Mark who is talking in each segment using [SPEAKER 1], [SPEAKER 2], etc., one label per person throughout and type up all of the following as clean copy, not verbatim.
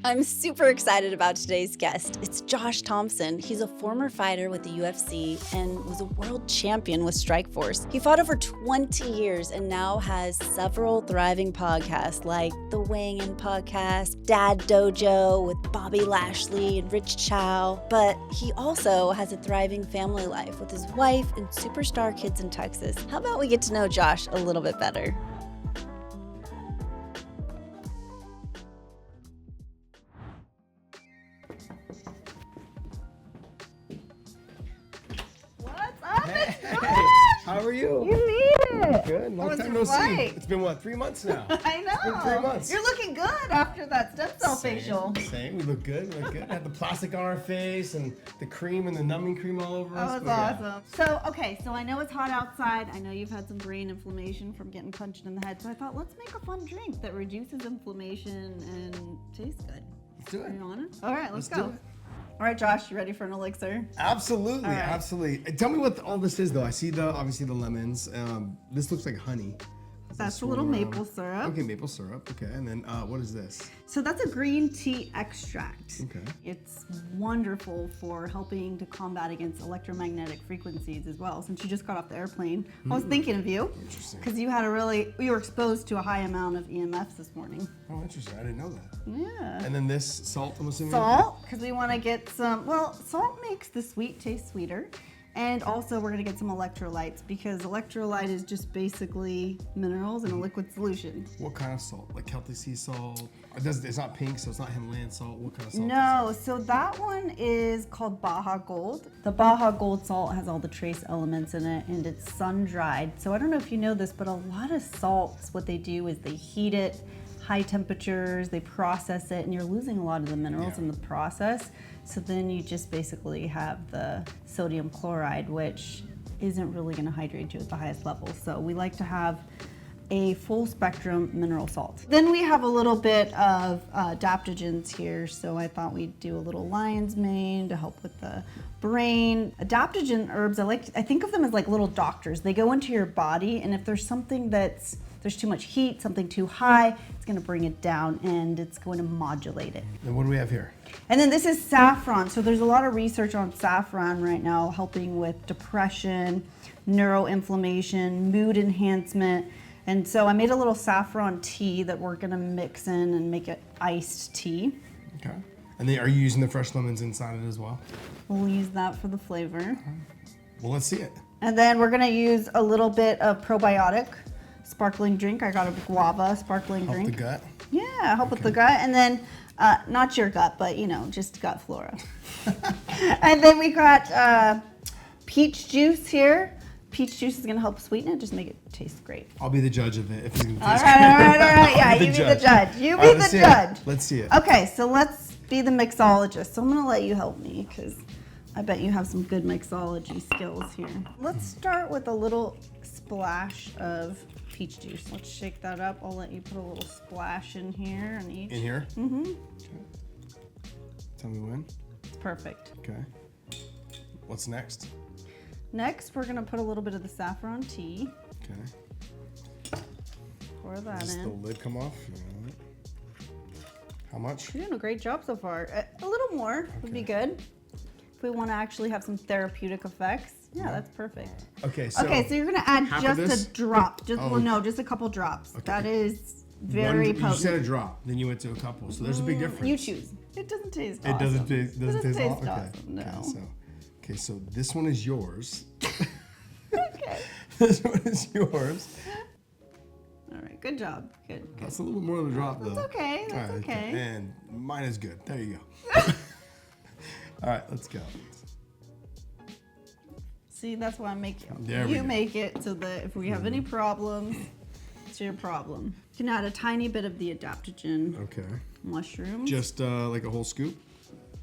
[SPEAKER 1] I'm super excited about today's guest. It's Josh Thomson. He's a former fighter with the UFC and was a world champion with Strikeforce. He fought over 20 years and now has several thriving podcasts like the Weighing In Podcast, Dad Dojo with Bobby Lashley and Rich Chow. But he also has a thriving family life with his wife and superstar kids in Texas. How about we get to know Josh a little bit better?
[SPEAKER 2] How are you?
[SPEAKER 3] You made it.
[SPEAKER 2] Good. Long time no see. It's been what, 3 months now?
[SPEAKER 3] I know.
[SPEAKER 2] It's been 3 months.
[SPEAKER 3] You're looking good after that stem cell facial.
[SPEAKER 2] Same. We look good. Had the plastic on our face and the cream and the numbing cream all over us.
[SPEAKER 3] That was awesome. So, so I know it's hot outside. I know you've had some brain inflammation from getting punched in the head. So I thought, let's make a fun drink that reduces inflammation and tastes good.
[SPEAKER 2] Let's do it.
[SPEAKER 3] Are you on it? All right, let's go.
[SPEAKER 2] do it.
[SPEAKER 3] All right, Josh, you ready for an elixir?
[SPEAKER 2] Absolutely,
[SPEAKER 3] All right.
[SPEAKER 2] absolutely. Tell me what all this is, though. I see obviously the lemons. This looks like honey.
[SPEAKER 3] That's a little maple syrup.
[SPEAKER 2] Okay, maple syrup. Okay, and then what is this?
[SPEAKER 3] So that's a green tea extract.
[SPEAKER 2] Okay.
[SPEAKER 3] It's wonderful for helping to combat against electromagnetic frequencies as well. Since you just got off the airplane, I was thinking of you.
[SPEAKER 2] Interesting.
[SPEAKER 3] Because you were exposed to a high amount of EMFs this morning.
[SPEAKER 2] Oh, interesting. I didn't know that.
[SPEAKER 3] Yeah.
[SPEAKER 2] And then this salt, I'm assuming?
[SPEAKER 3] Salt, because we want to get some, salt makes the sweet taste sweeter. And also we're going to get some electrolytes because electrolyte is just basically minerals in a liquid solution.
[SPEAKER 2] What kind of salt? Like Celtic sea salt? It's not pink, so it's not Himalayan salt. What kind of salt?
[SPEAKER 3] No, so that one is called Baja Gold. The Baja Gold salt has all the trace elements in it and it's sun-dried. So I don't know if you know this, but a lot of salts, what they do is they heat it, high temperatures, they process it, and you're losing a lot of the minerals in the process. So then you just basically have the sodium chloride, which isn't really going to hydrate you at the highest level. So we like to have a full spectrum mineral salt. Then we have a little bit of adaptogens here. So I thought we'd do a little lion's mane to help with the brain. Adaptogen herbs, I think of them as like little doctors. They go into your body, and if there's something there's too much heat, something too high, it's going to bring it down and it's going to modulate it.
[SPEAKER 2] And what do we have here?
[SPEAKER 3] And then this is saffron. So there's a lot of research on saffron right now, helping with depression, neuroinflammation, mood enhancement. And so I made a little saffron tea that we're going to mix in and make it iced tea.
[SPEAKER 2] Okay. And then are you using the fresh lemons inside it as well?
[SPEAKER 3] We'll use that for the flavor.
[SPEAKER 2] Well, let's see it.
[SPEAKER 3] And then we're going to use a little bit of probiotic sparkling drink. I got a guava sparkling drink.
[SPEAKER 2] Help the gut?
[SPEAKER 3] Yeah, help with the gut. And then, not your gut, but just gut flora. And then we got peach juice here. Peach juice is going to help sweeten it, just make it taste great.
[SPEAKER 2] I'll be the judge of it if it's going to
[SPEAKER 3] All
[SPEAKER 2] taste
[SPEAKER 3] right. Yeah, you be the judge. You be the judge.
[SPEAKER 2] Let's see it.
[SPEAKER 3] Okay, so let's be the mixologist. So I'm going to let you help me because I bet you have some good mixology skills here. Let's start with a little splash of peach juice. Let's shake that up. I'll let you put a little splash in here on each.
[SPEAKER 2] In here?
[SPEAKER 3] Mm-hmm.
[SPEAKER 2] Okay. Tell me when.
[SPEAKER 3] It's perfect.
[SPEAKER 2] Okay. What's next?
[SPEAKER 3] Next, we're gonna put a little bit of the saffron tea.
[SPEAKER 2] Okay.
[SPEAKER 3] Pour that
[SPEAKER 2] Does the
[SPEAKER 3] in.
[SPEAKER 2] lid come off? How much?
[SPEAKER 3] You're doing a great job so far. A little more would be good. If we want to actually have some therapeutic effects. Yeah, that's perfect.
[SPEAKER 2] Okay, so
[SPEAKER 3] you're gonna add
[SPEAKER 2] half of
[SPEAKER 3] just a drop. Just a couple drops.
[SPEAKER 2] Okay.
[SPEAKER 3] That is very potent.
[SPEAKER 2] You said a drop, then you went to a couple, so there's a big difference.
[SPEAKER 3] You choose. It doesn't taste
[SPEAKER 2] It
[SPEAKER 3] awesome.
[SPEAKER 2] doesn't taste. Doesn't taste
[SPEAKER 3] awesome.
[SPEAKER 2] Okay.
[SPEAKER 3] No.
[SPEAKER 2] Okay, so this one is yours.
[SPEAKER 3] Okay.
[SPEAKER 2] This one is yours.
[SPEAKER 3] All right. Good job. Good.
[SPEAKER 2] That's a little more of a drop, though.
[SPEAKER 3] That's okay.
[SPEAKER 2] All
[SPEAKER 3] That's
[SPEAKER 2] right,
[SPEAKER 3] okay.
[SPEAKER 2] And mine is good. There you go. All right, let's go.
[SPEAKER 3] See, that's why I make
[SPEAKER 2] There we
[SPEAKER 3] you
[SPEAKER 2] go.
[SPEAKER 3] make it so that if we have any problems, it's your problem. You can add a tiny bit of the adaptogen
[SPEAKER 2] Okay.
[SPEAKER 3] mushroom.
[SPEAKER 2] Just like a whole scoop,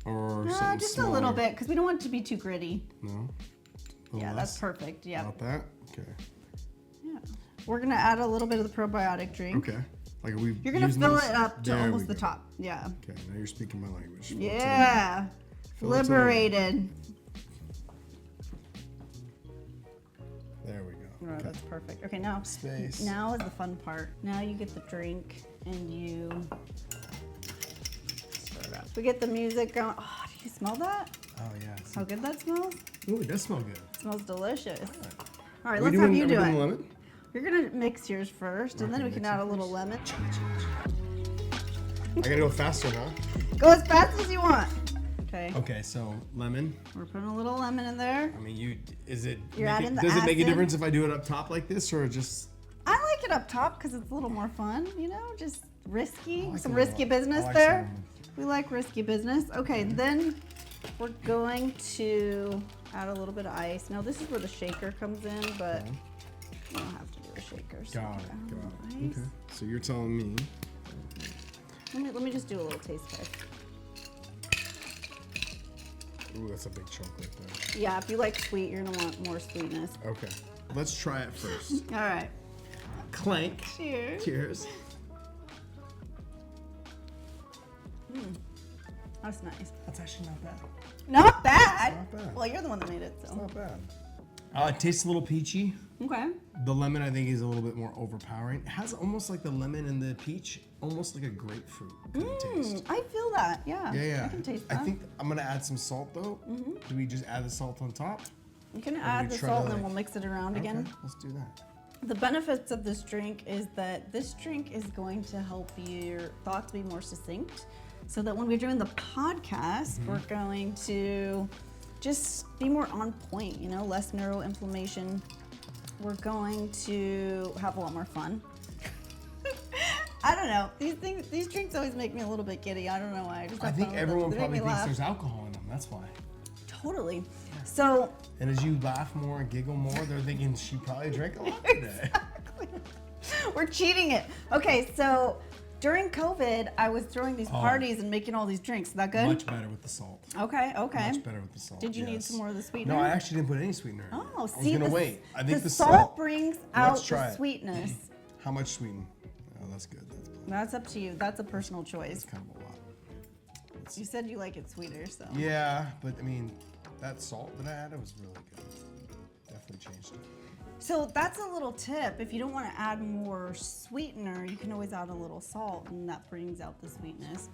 [SPEAKER 2] or something
[SPEAKER 3] Just
[SPEAKER 2] smaller?
[SPEAKER 3] a little bit because we don't want it to be too gritty.
[SPEAKER 2] No.
[SPEAKER 3] Yeah, that's perfect. Yeah.
[SPEAKER 2] About that. Okay.
[SPEAKER 3] Yeah. We're gonna add a little bit of the probiotic drink.
[SPEAKER 2] Okay. Like we.
[SPEAKER 3] You're gonna fill it up to almost the top. Yeah.
[SPEAKER 2] Okay. Now you're speaking my language. Fill it to the-
[SPEAKER 3] Yeah.
[SPEAKER 2] Fill it to the-
[SPEAKER 3] Liberated.
[SPEAKER 2] There we go.
[SPEAKER 3] Oh,
[SPEAKER 2] Okay.
[SPEAKER 3] that's perfect. Okay, now
[SPEAKER 2] Space.
[SPEAKER 3] now is the fun part. Now you get the drink and you We get the music going. Oh, do you smell that?
[SPEAKER 2] Oh yeah.
[SPEAKER 3] How good that smells?
[SPEAKER 2] Ooh, it does smell good.
[SPEAKER 3] It smells delicious. All right,
[SPEAKER 2] Are we
[SPEAKER 3] let's have you
[SPEAKER 2] are we
[SPEAKER 3] do
[SPEAKER 2] doing
[SPEAKER 3] it.
[SPEAKER 2] lemon?
[SPEAKER 3] You're gonna mix yours first, and then we can add a little lemon.
[SPEAKER 2] I gotta go faster, huh?
[SPEAKER 3] Go as fast as you want. Okay.
[SPEAKER 2] Okay, so lemon.
[SPEAKER 3] We're putting a little lemon in there.
[SPEAKER 2] I mean, does it
[SPEAKER 3] You're adding the
[SPEAKER 2] does it make a
[SPEAKER 3] acid.
[SPEAKER 2] difference if I do it up top like this or just?
[SPEAKER 3] I like it up top because it's a little more fun, you know, just risky.
[SPEAKER 2] I like
[SPEAKER 3] Some
[SPEAKER 2] a
[SPEAKER 3] risky
[SPEAKER 2] little-
[SPEAKER 3] business
[SPEAKER 2] I like
[SPEAKER 3] there.
[SPEAKER 2] some-
[SPEAKER 3] We like risky business. Okay, then we're going to add a little bit of ice. Now this is where the shaker comes in, but you don't have to do a shaker. So
[SPEAKER 2] Got it.
[SPEAKER 3] add a
[SPEAKER 2] Got
[SPEAKER 3] little
[SPEAKER 2] it.
[SPEAKER 3] ice.
[SPEAKER 2] Okay. So you're telling me.
[SPEAKER 3] Let me just do a little taste test.
[SPEAKER 2] Ooh, that's a big chunk right there.
[SPEAKER 3] Yeah, if you like sweet, you're gonna want more sweetness.
[SPEAKER 2] Okay. Let's try it first.
[SPEAKER 3] All right.
[SPEAKER 2] Clank.
[SPEAKER 3] Cheers.
[SPEAKER 2] Cheers.
[SPEAKER 3] That's nice.
[SPEAKER 2] That's actually not bad.
[SPEAKER 3] Not bad.
[SPEAKER 2] Not bad.
[SPEAKER 3] Well, you're the one that made it, so.
[SPEAKER 2] Not bad. It tastes a little peachy.
[SPEAKER 3] Okay.
[SPEAKER 2] The lemon, I think, is a little bit more overpowering. It has almost like the lemon and the peach, almost like a grapefruit kind of taste.
[SPEAKER 3] I feel that. Yeah.
[SPEAKER 2] Yeah.
[SPEAKER 3] I can taste
[SPEAKER 2] I
[SPEAKER 3] that.
[SPEAKER 2] think I'm gonna add some salt though. Do we just add the salt on top?
[SPEAKER 3] You can
[SPEAKER 2] do
[SPEAKER 3] add
[SPEAKER 2] we
[SPEAKER 3] the
[SPEAKER 2] try
[SPEAKER 3] salt
[SPEAKER 2] to,
[SPEAKER 3] and then
[SPEAKER 2] like-
[SPEAKER 3] we'll mix it around again.
[SPEAKER 2] Okay, let's do that.
[SPEAKER 3] The benefits of this drink is that this drink is going to help your thoughts be more succinct so that when we're doing the podcast, we're going to just be more on point, you know, less neuroinflammation. We're going to have a lot more fun. I don't know. These drinks always make me a little bit giddy. I don't know why.
[SPEAKER 2] I think everyone
[SPEAKER 3] They make
[SPEAKER 2] probably
[SPEAKER 3] me
[SPEAKER 2] thinks
[SPEAKER 3] laugh.
[SPEAKER 2] there's alcohol in them. That's why.
[SPEAKER 3] Totally. So
[SPEAKER 2] And as you laugh more and giggle more, they're thinking she probably drank a lot today.
[SPEAKER 3] we're cheating it. Okay, so during COVID, I was throwing these parties and making all these drinks. Is that good?
[SPEAKER 2] Much better with the salt.
[SPEAKER 3] Okay.
[SPEAKER 2] Much better with the salt.
[SPEAKER 3] Did you need
[SPEAKER 2] yes.
[SPEAKER 3] some more of the sweetener?
[SPEAKER 2] No, I actually didn't put any sweetener in.
[SPEAKER 3] Oh,
[SPEAKER 2] I was
[SPEAKER 3] see,
[SPEAKER 2] gonna wait. I think the
[SPEAKER 3] salt brings out
[SPEAKER 2] try
[SPEAKER 3] the
[SPEAKER 2] it.
[SPEAKER 3] sweetness.
[SPEAKER 2] How much sweeten? Oh, that's good. That's plenty.
[SPEAKER 3] That's up to you. That's a personal choice.
[SPEAKER 2] Kind of a lot.
[SPEAKER 3] You said you like it sweeter, so.
[SPEAKER 2] Yeah, but I mean, that salt that I added was really good. Definitely changed it.
[SPEAKER 3] So that's a little tip. If you don't want to add more sweetener, you can always add a little salt, and that brings out the sweetness.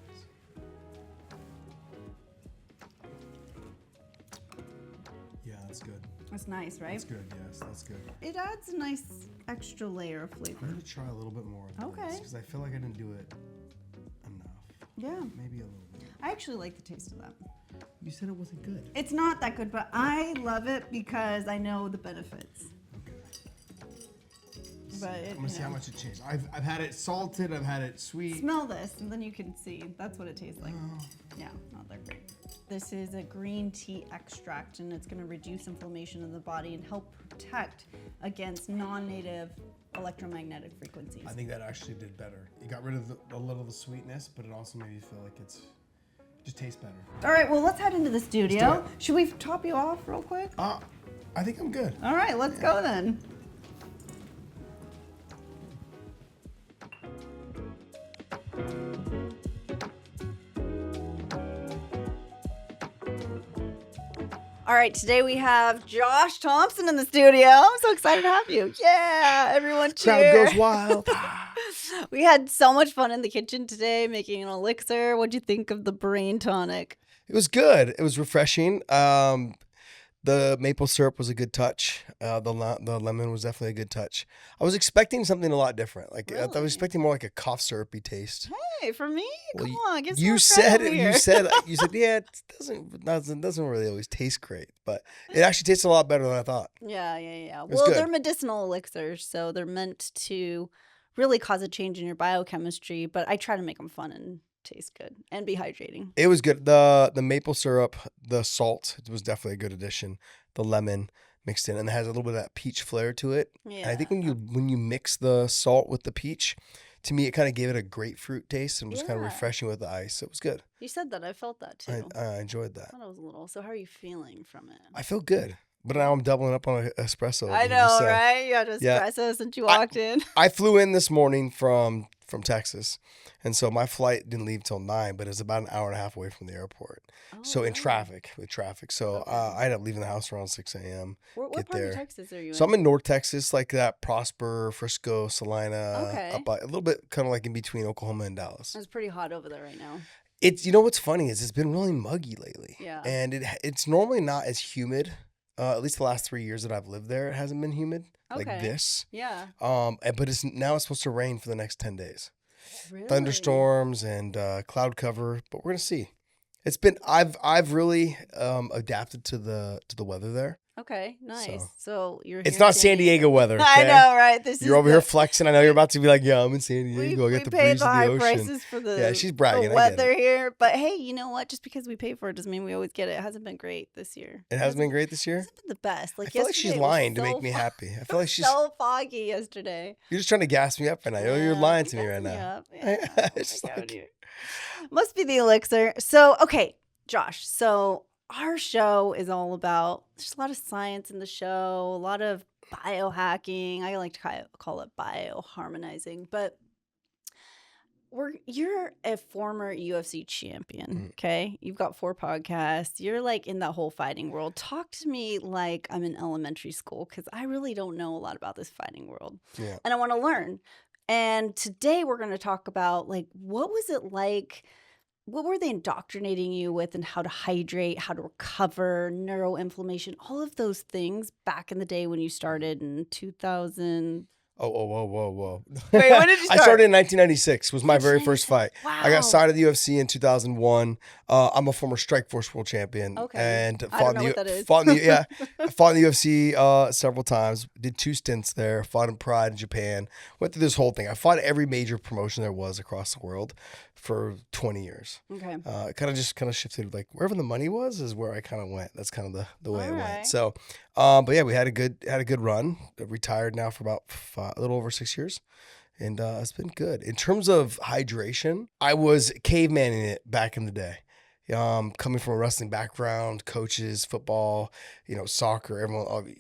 [SPEAKER 2] Yeah, that's good.
[SPEAKER 3] That's nice, right?
[SPEAKER 2] That's good. Yes, that's good.
[SPEAKER 3] It adds a nice extra layer of
[SPEAKER 2] I'm
[SPEAKER 3] flavor.
[SPEAKER 2] gonna try a little bit more.
[SPEAKER 3] Okay.
[SPEAKER 2] Because I feel like I didn't do it enough.
[SPEAKER 3] Yeah.
[SPEAKER 2] Maybe a little bit.
[SPEAKER 3] I actually like the taste of that.
[SPEAKER 2] You said it wasn't good.
[SPEAKER 3] It's not that good, but I love it because I know the benefits.
[SPEAKER 2] Okay.
[SPEAKER 3] But it,
[SPEAKER 2] I'm gonna see how much it changed. I've had it salted. I've had it sweet.
[SPEAKER 3] Smell this, and then you can see. That's what it tastes like.
[SPEAKER 2] Oh.
[SPEAKER 3] Yeah, not that great. This is a green tea extract, and it's going to reduce inflammation in the body and help protect against non-native electromagnetic frequencies.
[SPEAKER 2] I think that actually did better. It got rid of a little of the sweetness, but it also made you feel like just tastes better.
[SPEAKER 3] All right, well, let's head into the studio.
[SPEAKER 2] do it.
[SPEAKER 3] Should we top you off real quick?
[SPEAKER 2] I think I'm good.
[SPEAKER 3] All right, let's go then. All right, today we have Josh Thomson in the studio. I'm so excited to have you. Yeah, everyone cheer.
[SPEAKER 2] Crowd goes wild.
[SPEAKER 3] We had so much fun in the kitchen today making an elixir. What'd you think of the brain tonic?
[SPEAKER 4] It was good. It was refreshing. The maple syrup was a good touch. The lemon was definitely a good touch. I was expecting something a lot different. Like I
[SPEAKER 3] Really?
[SPEAKER 4] was expecting more like a cough syrupy taste.
[SPEAKER 3] Hey, for me?
[SPEAKER 4] Well,
[SPEAKER 3] Come on, get some
[SPEAKER 4] You
[SPEAKER 3] more
[SPEAKER 4] said
[SPEAKER 3] credit here.
[SPEAKER 4] you said yeah. It doesn't really always taste great, but it actually tasted a lot better than I thought.
[SPEAKER 3] Yeah.
[SPEAKER 4] was
[SPEAKER 3] Well,
[SPEAKER 4] good.
[SPEAKER 3] they're medicinal elixirs, so they're meant to really cause a change in your biochemistry, but I try to make them fun and taste good and be hydrating.
[SPEAKER 4] It was good. The maple syrup, the salt, it was definitely a good addition. The lemon mixed in, and it has a little bit of that peach flair to it.
[SPEAKER 3] Yeah.
[SPEAKER 4] And I think when you mix the salt with the peach, to me it kind of gave it a grapefruit taste and was kind of
[SPEAKER 3] Yeah.
[SPEAKER 4] refreshing with the ice. It was good.
[SPEAKER 3] You said that. I felt that too.
[SPEAKER 4] I enjoyed that.
[SPEAKER 3] I thought it was a little. So how are you feeling from it?
[SPEAKER 4] I feel good, but now I'm doubling up on espresso.
[SPEAKER 3] I
[SPEAKER 4] again,
[SPEAKER 3] know,
[SPEAKER 4] so-
[SPEAKER 3] right? You had
[SPEAKER 4] yeah.
[SPEAKER 3] espresso since you walked in.
[SPEAKER 4] I flew in this morning from Texas, and so my flight didn't leave till 9, but it's about an hour and a half away from the airport. So in with traffic. So I ended up leaving the house around 6 a.m.
[SPEAKER 3] What
[SPEAKER 4] get
[SPEAKER 3] part
[SPEAKER 4] there.
[SPEAKER 3] of Texas are you
[SPEAKER 4] So
[SPEAKER 3] in?
[SPEAKER 4] I'm in North Texas, like that Prosper, Frisco, Salina,
[SPEAKER 3] Okay.
[SPEAKER 4] up a little bit kind of like in between Oklahoma and Dallas.
[SPEAKER 3] It's pretty hot over there right now.
[SPEAKER 4] It's, you know what's funny is it's been really muggy lately.
[SPEAKER 1] Yeah.
[SPEAKER 4] And it's normally not as humid. At least the last 3 years that I've lived there, it hasn't been humid like
[SPEAKER 1] Okay.
[SPEAKER 4] this.
[SPEAKER 1] Yeah.
[SPEAKER 4] But it's supposed to rain for the next 10 days.
[SPEAKER 1] Really?
[SPEAKER 4] Thunderstorms and cloud cover, but we're gonna see. I've really adapted to the weather there.
[SPEAKER 1] Okay, nice.
[SPEAKER 4] So-
[SPEAKER 1] So you're
[SPEAKER 4] It's
[SPEAKER 1] here
[SPEAKER 4] not
[SPEAKER 1] in
[SPEAKER 4] San Diego weather.
[SPEAKER 1] I
[SPEAKER 4] okay?
[SPEAKER 1] know, right? This
[SPEAKER 4] You're
[SPEAKER 1] is
[SPEAKER 4] over here flexing. I know you're about to be like, yeah, I'm in San
[SPEAKER 1] We,
[SPEAKER 4] Diego. I
[SPEAKER 1] we
[SPEAKER 4] got the
[SPEAKER 1] pay
[SPEAKER 4] breeze
[SPEAKER 1] the
[SPEAKER 4] of the
[SPEAKER 1] high
[SPEAKER 4] ocean.
[SPEAKER 1] prices for the,
[SPEAKER 4] Yeah, she's bragging,
[SPEAKER 1] the
[SPEAKER 4] I get
[SPEAKER 1] weather
[SPEAKER 4] it.
[SPEAKER 1] here. But hey, you know what? Just because we pay for it doesn't mean we always get it. It hasn't been great this year.
[SPEAKER 4] It hasn't been great this year.
[SPEAKER 1] Hasn't been the best. Like
[SPEAKER 4] I feel like she's
[SPEAKER 1] yesterday was
[SPEAKER 4] lying to
[SPEAKER 1] so
[SPEAKER 4] make me happy. I feel like she's
[SPEAKER 1] so foggy yesterday.
[SPEAKER 4] you're just trying to gas me up right now. You're
[SPEAKER 1] Yeah,
[SPEAKER 4] lying to me
[SPEAKER 1] gassing
[SPEAKER 4] right
[SPEAKER 1] me
[SPEAKER 4] now.
[SPEAKER 1] up. Yeah.
[SPEAKER 4] It's just
[SPEAKER 1] Oh my God,
[SPEAKER 4] like-
[SPEAKER 1] you- Must be the elixir. So, okay, Josh. So our show is all about, there's a lot of science in the show, a lot of biohacking. I like to call it bioharmonizing, but you're a former UFC champion, okay? You've got 4 podcasts. You're like in that whole fighting world. Talk to me like I'm in elementary school because I really don't know a lot about this fighting world.
[SPEAKER 4] Yeah.
[SPEAKER 1] And I want to learn. And today we're going to talk about like what was it like? What were they indoctrinating you with, and how to hydrate, how to recover, neuroinflammation, all of those things back in the day when you started in 2000?
[SPEAKER 4] Whoa.
[SPEAKER 1] Wait, when did you
[SPEAKER 4] I
[SPEAKER 1] start?
[SPEAKER 4] started in 1996, was my very first
[SPEAKER 1] 1996.
[SPEAKER 4] fight.
[SPEAKER 1] Wow.
[SPEAKER 4] I got signed at the UFC in 2001. I'm a former Strikeforce World Champion.
[SPEAKER 1] Okay.
[SPEAKER 4] And
[SPEAKER 1] I don't know what that is.
[SPEAKER 4] fought in the UFC several times. Did 2 stints there. Fought in Pride in Japan. Went through this whole thing. I fought every major promotion there was across the world for 20 years.
[SPEAKER 1] Okay.
[SPEAKER 4] It kind of shifted, like wherever the money was is where I kind of went. That's kind of the way it
[SPEAKER 1] Alright.
[SPEAKER 4] went. So, but yeah, we had a good run. Retired now for about a little over 6 years, and it's been good. In terms of hydration, I was cavemaning it back in the day. Coming from a wrestling background, coaches, football, soccer, everyone,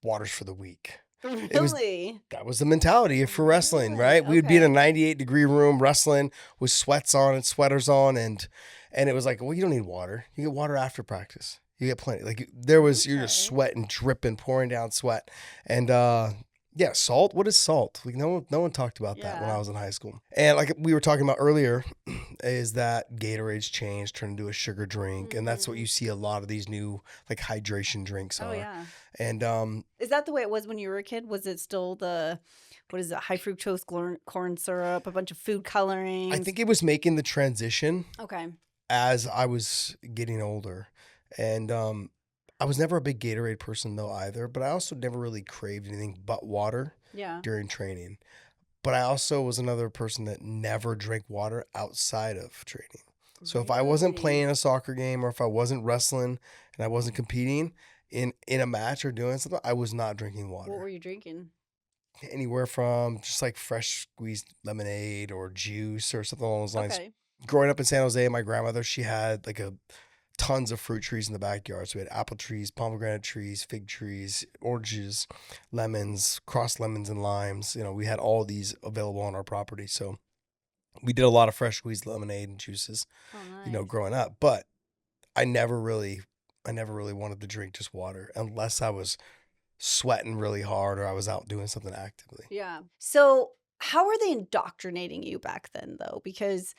[SPEAKER 4] water's for the weak. was-
[SPEAKER 1] Really?
[SPEAKER 4] That was the mentality for wrestling,
[SPEAKER 1] Really?
[SPEAKER 4] right? We would be in a
[SPEAKER 1] Okay.
[SPEAKER 4] 98-degree room wrestling with sweats on and sweaters on, and it was like, well, you don't need water. You get water after practice. You get plenty. Like you're just
[SPEAKER 1] Okay.
[SPEAKER 4] sweating, dripping, pouring down sweat, and yeah, salt. What is salt? Like no one talked about that when
[SPEAKER 1] Yeah.
[SPEAKER 4] I was in high school. And like we were talking about earlier, is that Gatorade's changed, turned into a sugar drink, and that's what you see a lot of these new like hydration drinks
[SPEAKER 1] Oh
[SPEAKER 4] are.
[SPEAKER 1] yeah.
[SPEAKER 4] And
[SPEAKER 1] Is that the way it was when you were a kid? Was it still what is it? High fructose corn syrup, a bunch of food coloring?
[SPEAKER 4] I think it was making the transition
[SPEAKER 1] Okay.
[SPEAKER 4] as I was getting older. And I was never a big Gatorade person though either, but I also never really craved anything but water
[SPEAKER 1] Yeah.
[SPEAKER 4] during training. But I also was another person that never drank water outside of training. So if I wasn't
[SPEAKER 1] Really?
[SPEAKER 4] playing a soccer game or if I wasn't wrestling and I wasn't competing in a match or doing something, I was not drinking
[SPEAKER 1] What
[SPEAKER 4] water.
[SPEAKER 1] were you drinking?
[SPEAKER 4] Anywhere from just like fresh squeezed lemonade or juice or something along those lines.
[SPEAKER 1] Okay.
[SPEAKER 4] Growing up in San Jose, my grandmother, she had like tons of fruit trees in the backyard. So we had apple trees, pomegranate trees, fig trees, oranges, lemons, crossed lemons and limes. We had all these available on our property. So we did a lot of fresh squeezed lemonade and juices,
[SPEAKER 1] Oh, nice.
[SPEAKER 4] growing up. But I never really wanted to drink just water unless I was sweating really hard or I was out doing something actively.
[SPEAKER 1] Yeah. So how are they indoctrinating you back then though? Because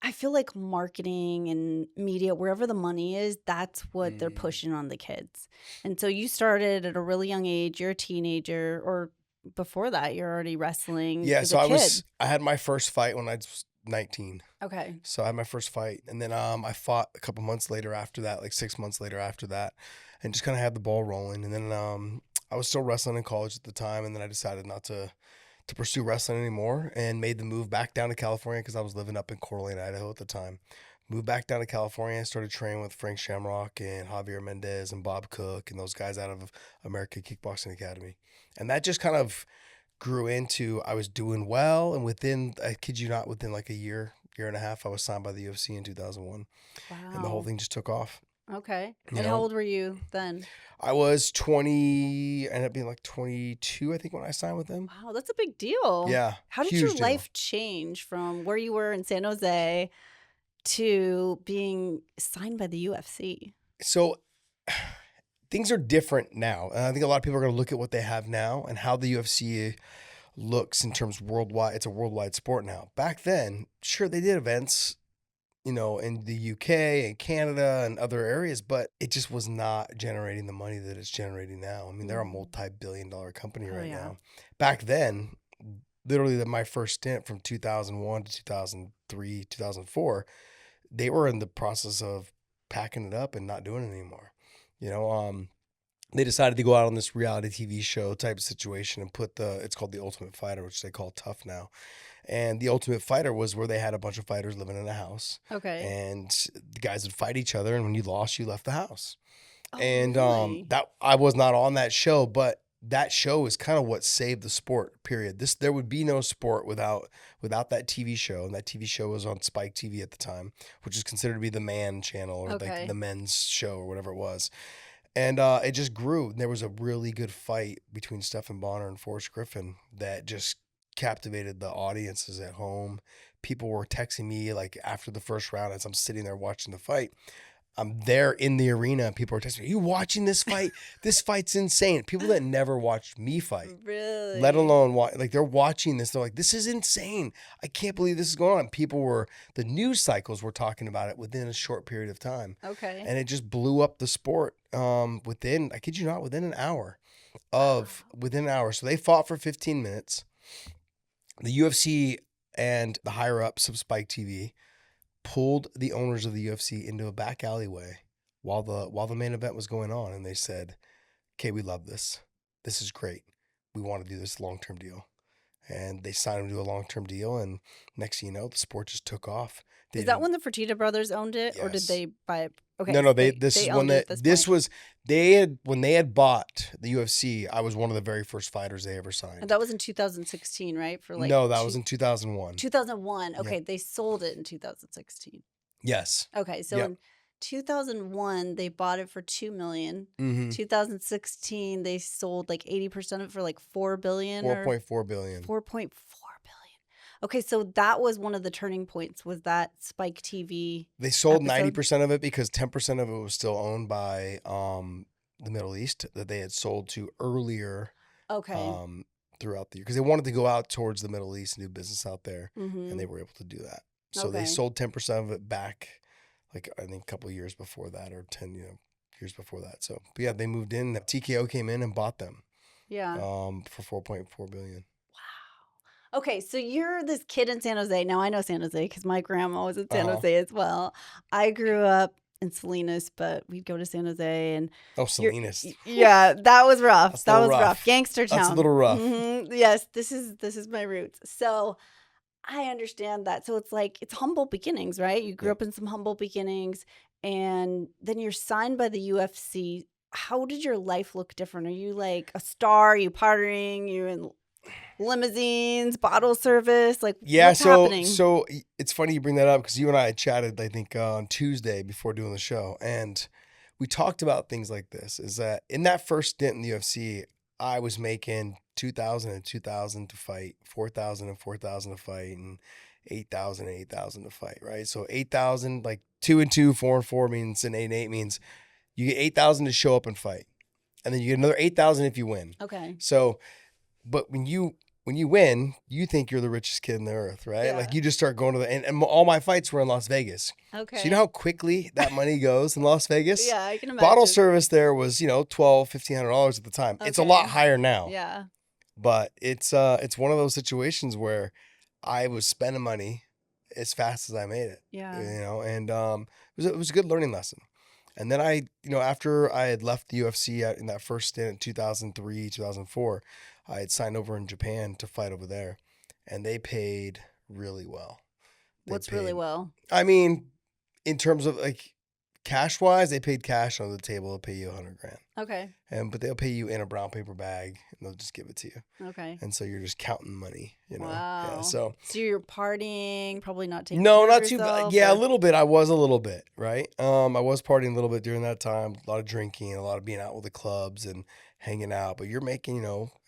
[SPEAKER 1] I feel like marketing and media, wherever the money is, that's what they're pushing on the kids. And so you started at a really young age. You're a teenager, or before that, you're already wrestling.
[SPEAKER 4] Yeah,
[SPEAKER 1] as
[SPEAKER 4] so
[SPEAKER 1] a kid.
[SPEAKER 4] I had my first fight when I was 19.
[SPEAKER 1] Okay.
[SPEAKER 4] So I had my first fight, and then I fought a couple months later after that, like 6 months later after that, and just kind of had the ball rolling. And then I was still wrestling in college at the time, and then I decided not to pursue wrestling anymore and made the move back down to California because I was living up in Coeur d'Alene, Idaho at the time. Moved back down to California, started training with Frank Shamrock and Javier Mendez and Bob Cook and those guys out of American Kickboxing Academy. And that just kind of grew into, I was doing well, and I kid you not, within like a year and a half, I was signed by the UFC in 2001.
[SPEAKER 1] Wow.
[SPEAKER 4] And the whole thing just took off.
[SPEAKER 1] Okay.
[SPEAKER 4] You
[SPEAKER 1] And
[SPEAKER 4] know?
[SPEAKER 1] how old were you then?
[SPEAKER 4] I was 20, ended up being like 22, I think, when I signed with them.
[SPEAKER 1] Wow, that's a big deal.
[SPEAKER 4] Yeah.
[SPEAKER 1] How did
[SPEAKER 4] huge
[SPEAKER 1] your
[SPEAKER 4] deal.
[SPEAKER 1] life change from where you were in San Jose to being signed by the UFC?
[SPEAKER 4] So things are different now. And I think a lot of people are going to look at what they have now and how the UFC looks in terms worldwide. It's a worldwide sport now. Back then, sure, they did events in the UK and Canada and other areas, but it just was not generating the money that it's generating now. I mean, they're a multi-billion-dollar company right now. Back then, literally my first stint from 2001 to 2003, 2004, they were in the process of packing it up and not doing it anymore. They decided to go out on this reality TV show type of situation and it's called The Ultimate Fighter, which they call Tough now. And The Ultimate Fighter was where they had a bunch of fighters living in a house.
[SPEAKER 1] Okay.
[SPEAKER 4] And the guys would fight each other, and when you lost, you left the house.
[SPEAKER 1] Oh,
[SPEAKER 4] And
[SPEAKER 1] really?
[SPEAKER 4] that I was not on that show, but that show is kind of what saved the sport, period. There would be no sport without that TV show. And that TV show was on Spike TV at the time, which is considered to be the man channel or like the men's show or whatever it was. And it just grew. And there was a really good fight between Stephen Bonner and Forrest Griffin that just captivated the audiences at home. People were texting me like after the first round as I'm sitting there watching the fight. I'm there in the arena and people are texting me, "Are you watching this fight? This fight's insane." People that never watched me fight.
[SPEAKER 1] Really?
[SPEAKER 4] Let alone like they're watching this. They're like, "This is insane. I can't believe this is going on." The news cycles were talking about it within a short period of time.
[SPEAKER 1] Okay.
[SPEAKER 4] And it just blew up the sport within, I kid you not, within an hour. So they fought for 15 minutes. The UFC and the higher ups of Spike TV pulled the owners of the UFC into a back alleyway while the main event was going on, and they said, "Okay, we love this. This is great. We want to do this long-term deal." And they signed them to a long-term deal, and next thing you know, the sport just took off.
[SPEAKER 1] Is that when the Fertitta brothers owned it, or did
[SPEAKER 4] Yes.
[SPEAKER 1] they buy it? Okay.
[SPEAKER 4] No,
[SPEAKER 1] so
[SPEAKER 4] this
[SPEAKER 1] they
[SPEAKER 4] is
[SPEAKER 1] owned
[SPEAKER 4] when
[SPEAKER 1] it at this point.
[SPEAKER 4] when they had bought the UFC, I was one of the very first fighters they ever signed.
[SPEAKER 1] And that was in 2016, right?
[SPEAKER 4] No, that was in 2001.
[SPEAKER 1] 2001. Okay, they sold it in 2016.
[SPEAKER 4] Yes.
[SPEAKER 1] Okay, so in 2001 they bought it for $2 million.
[SPEAKER 4] Mm-hmm.
[SPEAKER 1] 2016 they sold like 80% of it for like $4 billion.
[SPEAKER 4] 4.4 billion.
[SPEAKER 1] 4.4 billion. Okay, so that was one of the turning points. Was that Spike TV?
[SPEAKER 4] They sold
[SPEAKER 1] episode?
[SPEAKER 4] 90% of it because 10% of it was still owned by the Middle East that they had sold to earlier.
[SPEAKER 1] Okay.
[SPEAKER 4] Throughout the year, because they wanted to go out towards the Middle East and do business out there,
[SPEAKER 1] Mm-hmm.
[SPEAKER 4] and they were able to do that. So they sold 10% of it back, like I think a couple of years before that, or 10 years before that. So, but yeah, they moved in. TKO came in and bought them.
[SPEAKER 1] Yeah.
[SPEAKER 4] For 4.4 billion.
[SPEAKER 1] Okay, so you're this kid in San Jose. Now I know San Jose because my grandma was in San Jose as well. I grew up in Salinas, but we'd go to San Jose and
[SPEAKER 4] Salinas.
[SPEAKER 1] Yeah, that was rough.
[SPEAKER 4] That was
[SPEAKER 1] rough. Gangster town.
[SPEAKER 4] That's a little rough.
[SPEAKER 1] Mm-hmm. Yes, this is my roots. So I understand that. So it's humble beginnings, right? You grew up in some humble beginnings, and then you're signed by the UFC. How did your life look different? Are you like a star? Are you partying? You in limousines, bottle service? Like, what's happening?
[SPEAKER 4] So it's funny you bring that up because you and I had chatted, I think, on Tuesday before doing the show, and we talked about things like this. Is that in that first stint in the UFC, I was making $2,000 to fight, $4,000 to fight, and $8,000 to fight, right? So 8,000, like 2 and 2, 4 and 4 means, and 8 and 8 means you get 8,000 to show up and fight, and then you get another 8,000 if you win.
[SPEAKER 1] Okay.
[SPEAKER 4] So, but when you win, you think you're the richest kid in the earth, right?
[SPEAKER 1] Yeah.
[SPEAKER 4] Like you just start going to and all my fights were in Las Vegas.
[SPEAKER 1] Okay.
[SPEAKER 4] So you know how quickly that money goes in Las Vegas?
[SPEAKER 1] Yeah, I can imagine.
[SPEAKER 4] Bottle service there was, $1,200, $1,500 at the time. It's a lot higher now.
[SPEAKER 1] Yeah.
[SPEAKER 4] But it's one of those situations where I was spending money as fast as I made it.
[SPEAKER 1] Yeah.
[SPEAKER 4] And it was a good learning lesson. And then after I had left the UFC in that first stint in 2003, 2004, I had signed over in Japan to fight over there, and they paid really well.
[SPEAKER 1] Really well?
[SPEAKER 4] I mean, in terms of like cash wise, they paid cash on the table. They'll pay you $100,000.
[SPEAKER 1] Okay.
[SPEAKER 4] But they'll pay you in a brown paper bag, and they'll just give it to you.
[SPEAKER 1] Okay.
[SPEAKER 4] And so you're just counting money,
[SPEAKER 1] Wow.
[SPEAKER 4] Yeah, so
[SPEAKER 1] you're partying, probably not taking
[SPEAKER 4] no,
[SPEAKER 1] care
[SPEAKER 4] not
[SPEAKER 1] of
[SPEAKER 4] too
[SPEAKER 1] yourself,
[SPEAKER 4] bad. Yeah,
[SPEAKER 1] or-
[SPEAKER 4] a little bit. I was a little bit, right? I was partying a little bit during that time. A lot of drinking, a lot of being out with the clubs and hanging out. But you're making,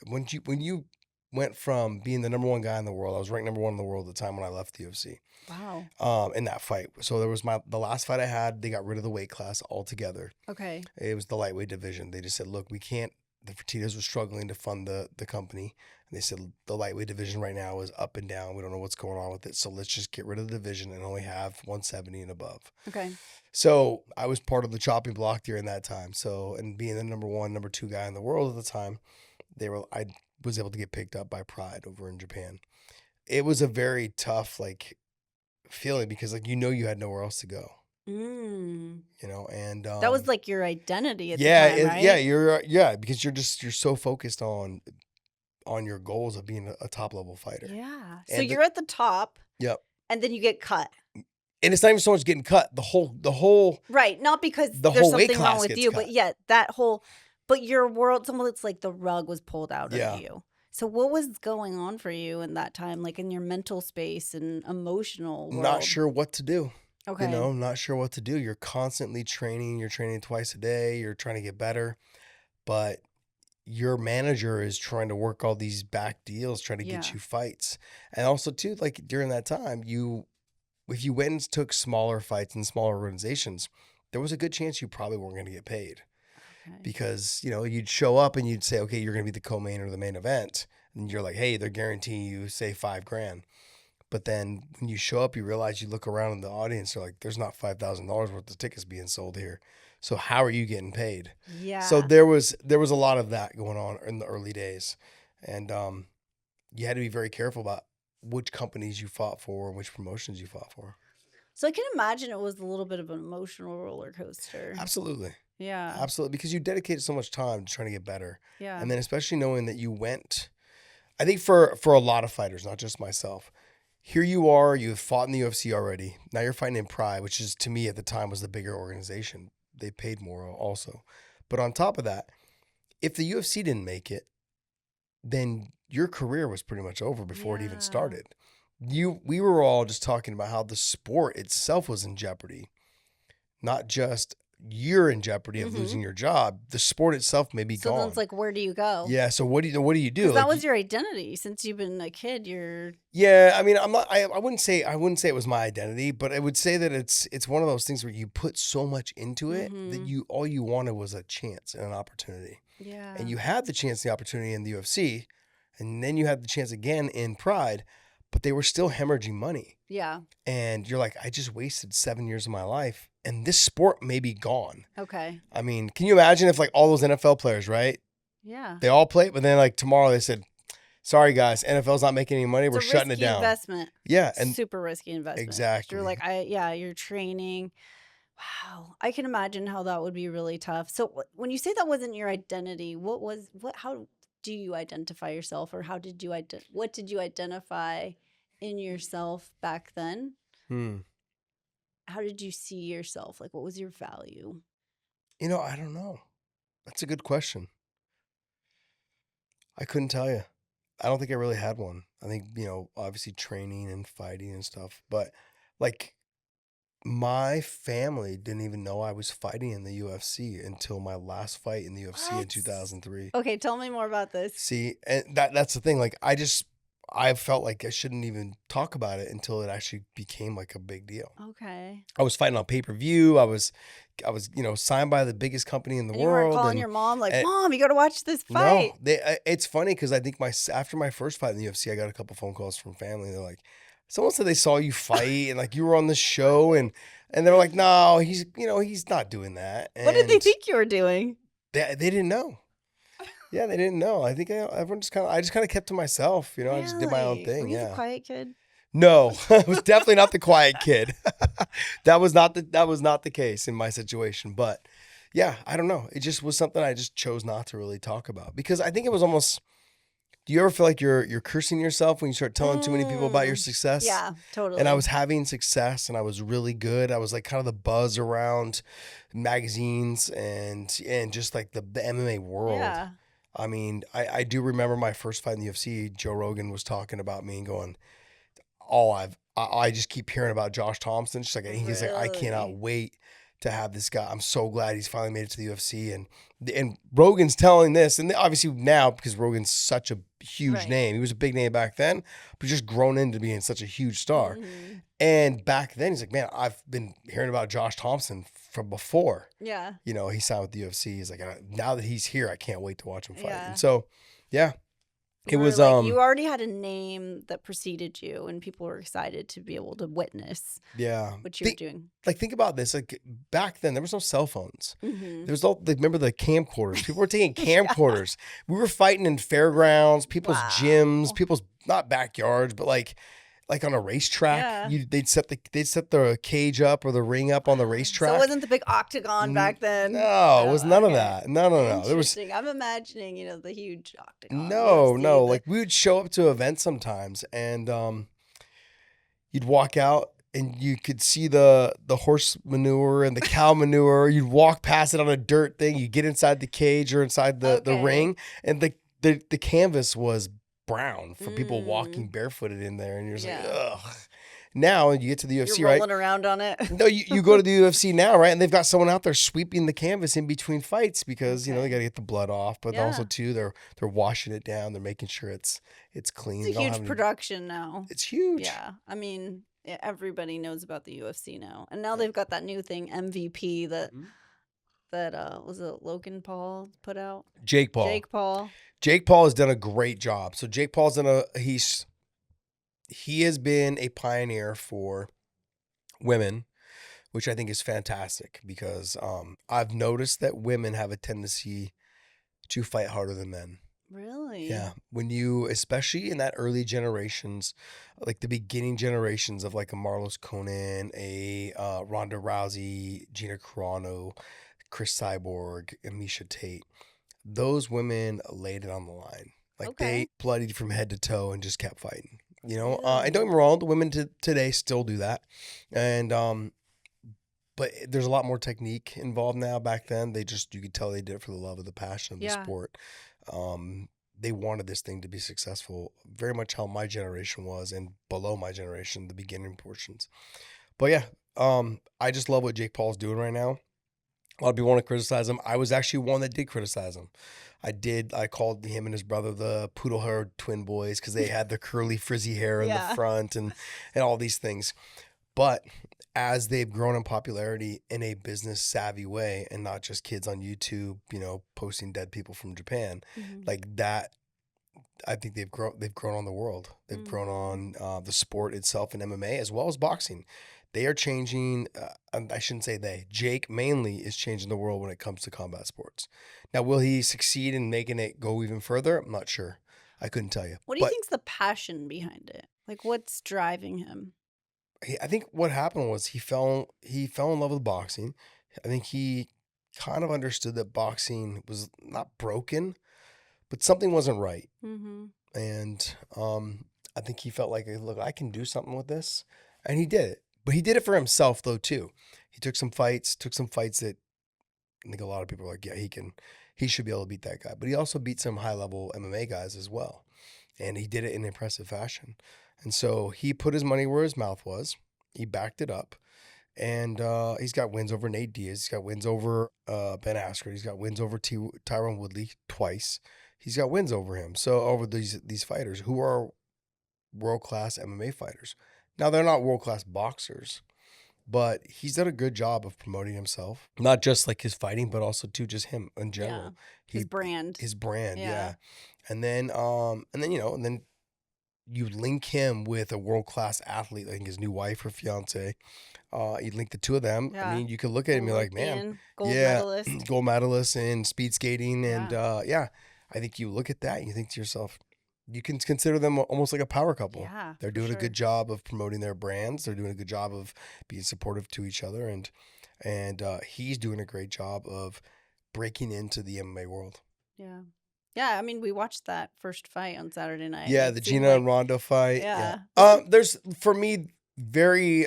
[SPEAKER 4] when you went from being the number one guy in the world, I was ranked number one in the world at the time when I left the UFC.
[SPEAKER 1] Wow.
[SPEAKER 4] In that fight. So there was the last fight I had, they got rid of the weight class altogether.
[SPEAKER 1] Okay.
[SPEAKER 4] It was the lightweight division. They just said, look, we can't the Fertittas was struggling to fund the company. And they said the lightweight division right now is up and down. We don't know what's going on with it. So let's just get rid of the division and only have 170 and above.
[SPEAKER 1] Okay.
[SPEAKER 4] So I was part of the chopping block during that time. So, and being the number 1, number 2 guy in the world at the time, I was able to get picked up by Pride over in Japan. It was a very tough, like, feeling because, like, you had nowhere else to go.
[SPEAKER 1] Mm.
[SPEAKER 4] And
[SPEAKER 1] That was like your identity at the time, right?
[SPEAKER 4] Yeah, because you're so focused on your goals of being a top level fighter.
[SPEAKER 1] Yeah. So
[SPEAKER 4] And
[SPEAKER 1] you're at the top.
[SPEAKER 4] Yep.
[SPEAKER 1] And then you get cut.
[SPEAKER 4] And it's not even so much getting cut. The whole
[SPEAKER 1] Right. Not because
[SPEAKER 4] the
[SPEAKER 1] there's
[SPEAKER 4] whole weight
[SPEAKER 1] something wrong
[SPEAKER 4] class
[SPEAKER 1] with
[SPEAKER 4] gets
[SPEAKER 1] you,
[SPEAKER 4] cut.
[SPEAKER 1] but yeah, but your world, it's like the rug was pulled out of you. So what was going on for you in that time, like in your mental space and emotional world?
[SPEAKER 4] Not sure what to do.
[SPEAKER 1] Okay.
[SPEAKER 4] Not sure what to do. You're constantly training. You're training twice a day. You're trying to get better. But your manager is trying to work all these back deals, trying to get you fights. And also, too, like during that time, if you went and took smaller fights in smaller organizations, there was a good chance you probably weren't going to get paid. Okay. Because, you'd show up and you'd say, okay, you're going to be the co-main or the main event. And you're like, hey, they're guaranteeing you, say, $5,000. But then when you show up, you realize you look around in the audience, you're like, there's not $5,000 worth of tickets being sold here. So how are you getting paid?
[SPEAKER 1] Yeah.
[SPEAKER 4] So there was a lot of that going on in the early days. And you had to be very careful about which companies you fought for and which promotions you fought for.
[SPEAKER 1] So I can imagine it was a little bit of an emotional roller coaster.
[SPEAKER 4] Absolutely.
[SPEAKER 1] Yeah.
[SPEAKER 4] Absolutely. Because you dedicated so much time to trying to get better.
[SPEAKER 1] Yeah.
[SPEAKER 4] And then especially knowing that you went, I think for a lot of fighters, not just myself, here you are, you've fought in the UFC already. Now you're fighting in Pride, which is, to me at the time, was the bigger organization. They paid more also. But on top of that, if the UFC didn't make it, then your career was pretty much over before it even started. We were all just talking about how the sport itself was in jeopardy. Not just you're in jeopardy of losing your job. The sport itself may be gone.
[SPEAKER 1] So then it's like, where do you go?
[SPEAKER 4] Yeah. So what do you do?
[SPEAKER 1] That was your identity since you've been a kid.
[SPEAKER 4] Yeah. I mean, I wouldn't say it was my identity, but I would say that it's one of those things where you put so much into it that all you wanted was a chance and an opportunity.
[SPEAKER 1] Yeah.
[SPEAKER 4] And you had the chance, the opportunity in the UFC, and then you had the chance again in Pride, but they were still hemorrhaging money.
[SPEAKER 1] Yeah.
[SPEAKER 4] And you're like, I just wasted 7 years of my life, and this sport may be gone.
[SPEAKER 1] Okay.
[SPEAKER 4] I mean, can you imagine if like all those NFL players, right?
[SPEAKER 1] Yeah.
[SPEAKER 4] They all played, but then like tomorrow they said, sorry guys, NFL's not making any money. We're shutting it down.
[SPEAKER 1] Investment.
[SPEAKER 4] Yeah. And
[SPEAKER 1] super risky investment.
[SPEAKER 4] Exactly.
[SPEAKER 1] You're like, you're training. Wow. I can imagine how that would be really tough. So when you say that wasn't your identity, how do you identify yourself, or what did you identify in yourself back then? How did you see yourself? Like, what was your value?
[SPEAKER 4] I don't know. That's a good question. I couldn't tell you. I don't think I really had one. I think, obviously training and fighting and stuff, but like my family didn't even know I was fighting in the UFC until my last fight in the UFC in 2003.
[SPEAKER 1] Okay, tell me more about this.
[SPEAKER 4] See, and that's the thing. Like, I felt like I shouldn't even talk about it until it actually became like a big deal.
[SPEAKER 1] Okay.
[SPEAKER 4] I was fighting on pay-per-view. I was signed by the biggest company in the world.
[SPEAKER 1] You were calling your mom like, Mom, you got to watch this fight.
[SPEAKER 4] No, it's funny because I think after my first fight in the UFC, I got a couple phone calls from family. They're like, someone said they saw you fight and like you were on the show, and they're like, no, he's not doing that. And
[SPEAKER 1] what did they think you were doing?
[SPEAKER 4] They didn't know. Yeah, they didn't know. I think everyone I just kind of kept to myself.
[SPEAKER 1] Really?
[SPEAKER 4] I just did my own thing.
[SPEAKER 1] Were you the quiet kid?
[SPEAKER 4] No, I was definitely not the quiet kid. That was not the case in my situation. But yeah, I don't know. It just was something I just chose not to really talk about because I think it was almost. Do you ever feel like you're cursing yourself when you start telling too many people about your success?
[SPEAKER 1] Yeah, totally.
[SPEAKER 4] And I was having success and I was really good. I was like kind of the buzz around magazines and just like the MMA world. Yeah. I mean, I do remember my first fight in the UFC. Joe Rogan was talking about me and going, I just keep hearing about Josh Thomson. He's like, I cannot wait to have this guy. I'm so glad he's finally made it to the UFC. And Rogan's telling this, and obviously now, because Rogan's such a huge
[SPEAKER 1] Right.
[SPEAKER 4] name. He was a big name back then, but just grown into being such a huge star.
[SPEAKER 1] Mhm.
[SPEAKER 4] And back then, he's like, man, I've been hearing about Josh Thomson from before.
[SPEAKER 1] Yeah.
[SPEAKER 4] You know, he signed with the UFC. He's like, now that he's here, I can't wait to watch him fight.
[SPEAKER 1] Yeah.
[SPEAKER 4] And so, yeah, it
[SPEAKER 1] You were
[SPEAKER 4] was
[SPEAKER 1] like, you already had a name that preceded you, and people were excited to be able to witness
[SPEAKER 4] yeah.
[SPEAKER 1] what you were doing.
[SPEAKER 4] Like, think about this. Like, back then, there was no cell phones.
[SPEAKER 1] Mhm.
[SPEAKER 4] There was remember the camcorders? People were taking camcorders. We were fighting in fairgrounds, people's gyms, people's not backyards, but like on a racetrack.
[SPEAKER 1] Yeah.
[SPEAKER 4] They'd set the cage up or the ring up on the racetrack.
[SPEAKER 1] So it wasn't the big octagon back then.
[SPEAKER 4] No, it was none of
[SPEAKER 1] okay.
[SPEAKER 4] that. No. There was
[SPEAKER 1] Interesting. I'm imagining, the huge octagon.
[SPEAKER 4] no.
[SPEAKER 1] UFC, the-
[SPEAKER 4] Like, we would show up to events sometimes, and you'd walk out and you could see the horse manure and the cow manure. You'd walk past it on a dirt thing. You get inside the cage or inside the
[SPEAKER 1] Okay.
[SPEAKER 4] ring, and the canvas was brown for people walking barefooted in there, and you're just like,
[SPEAKER 1] Yeah.
[SPEAKER 4] ugh. Now you get to the UFC,
[SPEAKER 1] You're
[SPEAKER 4] right?
[SPEAKER 1] rolling around on it.
[SPEAKER 4] No, you go to the UFC now, right? And they've got someone out there sweeping the canvas in between fights because they got to get the blood off, but also
[SPEAKER 1] Yeah.
[SPEAKER 4] too they're washing it down. They're making sure it's clean.
[SPEAKER 1] It's
[SPEAKER 4] They
[SPEAKER 1] a
[SPEAKER 4] don't have
[SPEAKER 1] huge
[SPEAKER 4] any-
[SPEAKER 1] production now.
[SPEAKER 4] It's huge.
[SPEAKER 1] Yeah. I mean, everybody knows about the UFC now. And now they've got that new thing, MVP, that was it Logan Paul put out?
[SPEAKER 4] Jake Paul. Jake Paul has done a great job. So Jake Paul's he has been a pioneer for women, which I think is fantastic because I've noticed that women have a tendency to fight harder than men.
[SPEAKER 1] Really?
[SPEAKER 4] Yeah. When especially in that early generations, like the beginning generations of like a Marlos Conan, a Ronda Rousey, Gina Carano, Chris Cyborg, and Misha Tate, those women laid it on the line. Like they bloodied from head to toe and just kept fighting. And don't get me wrong, the women today still do that. And but there's a lot more technique involved now. Back then, you could tell they did it for the love of the passion of the sport. They wanted this thing to be successful, very much how my generation was, and below my generation, the beginning portions. But yeah, I just love what Jake Paul's doing right now. A lot of people want to criticize him. I was actually one that did criticize him. I called him and his brother the poodle hair twin boys because they had the curly frizzy hair in the front and all these things. But as they've grown in popularity in a business savvy way, and not just kids on YouTube, posting dead people from Japan, like that, I think they've grown on the world. They've grown on the sport itself in MMA as well as boxing. They are changing. I shouldn't say they. Jake mainly is changing the world when it comes to combat sports. Now, will he succeed in making it go even further? I'm not sure. I couldn't tell you.
[SPEAKER 1] What do you think's the passion behind it? Like, what's driving him?
[SPEAKER 4] I think what happened was he fell in love with boxing. I think he kind of understood that boxing was not broken, but something wasn't right. Mm-hmm. And I think he felt like, look, I can do something with this, and he did it. But he did it for himself though too. He took some fights that I think a lot of people are like, yeah, he should be able to beat that guy. But he also beat some high level MMA guys as well, and he did it in impressive fashion. And so he put his money where his mouth was. He backed it up, and he's got wins over Nate Diaz. He's got wins over Ben Askren. He's got wins over Tyron Woodley twice. He's got wins over him. So over these fighters who are world-class MMA fighters. Now, they're not world-class boxers, but he's done a good job of promoting himself. Not just like his fighting, but also too just him in general.
[SPEAKER 1] His brand.
[SPEAKER 4] His brand, yeah. And then you link him with a world-class athlete, like his new wife or fiance. You link the two of them.
[SPEAKER 1] Yeah.
[SPEAKER 4] I mean, you could look at him and be like, man,
[SPEAKER 1] medalist.
[SPEAKER 4] gold medalist in speed skating. And I think you look at that and you think to yourself, you can consider them almost like a power couple.
[SPEAKER 1] Yeah,
[SPEAKER 4] they're doing a good job of promoting their brands. They're doing a good job of being supportive to each other, and he's doing a great job of breaking into the MMA world.
[SPEAKER 1] Yeah. Yeah, I mean, we watched that first fight on Saturday night.
[SPEAKER 4] Yeah, the Gina and Ronda fight.
[SPEAKER 1] Yeah.
[SPEAKER 4] There's, for me, very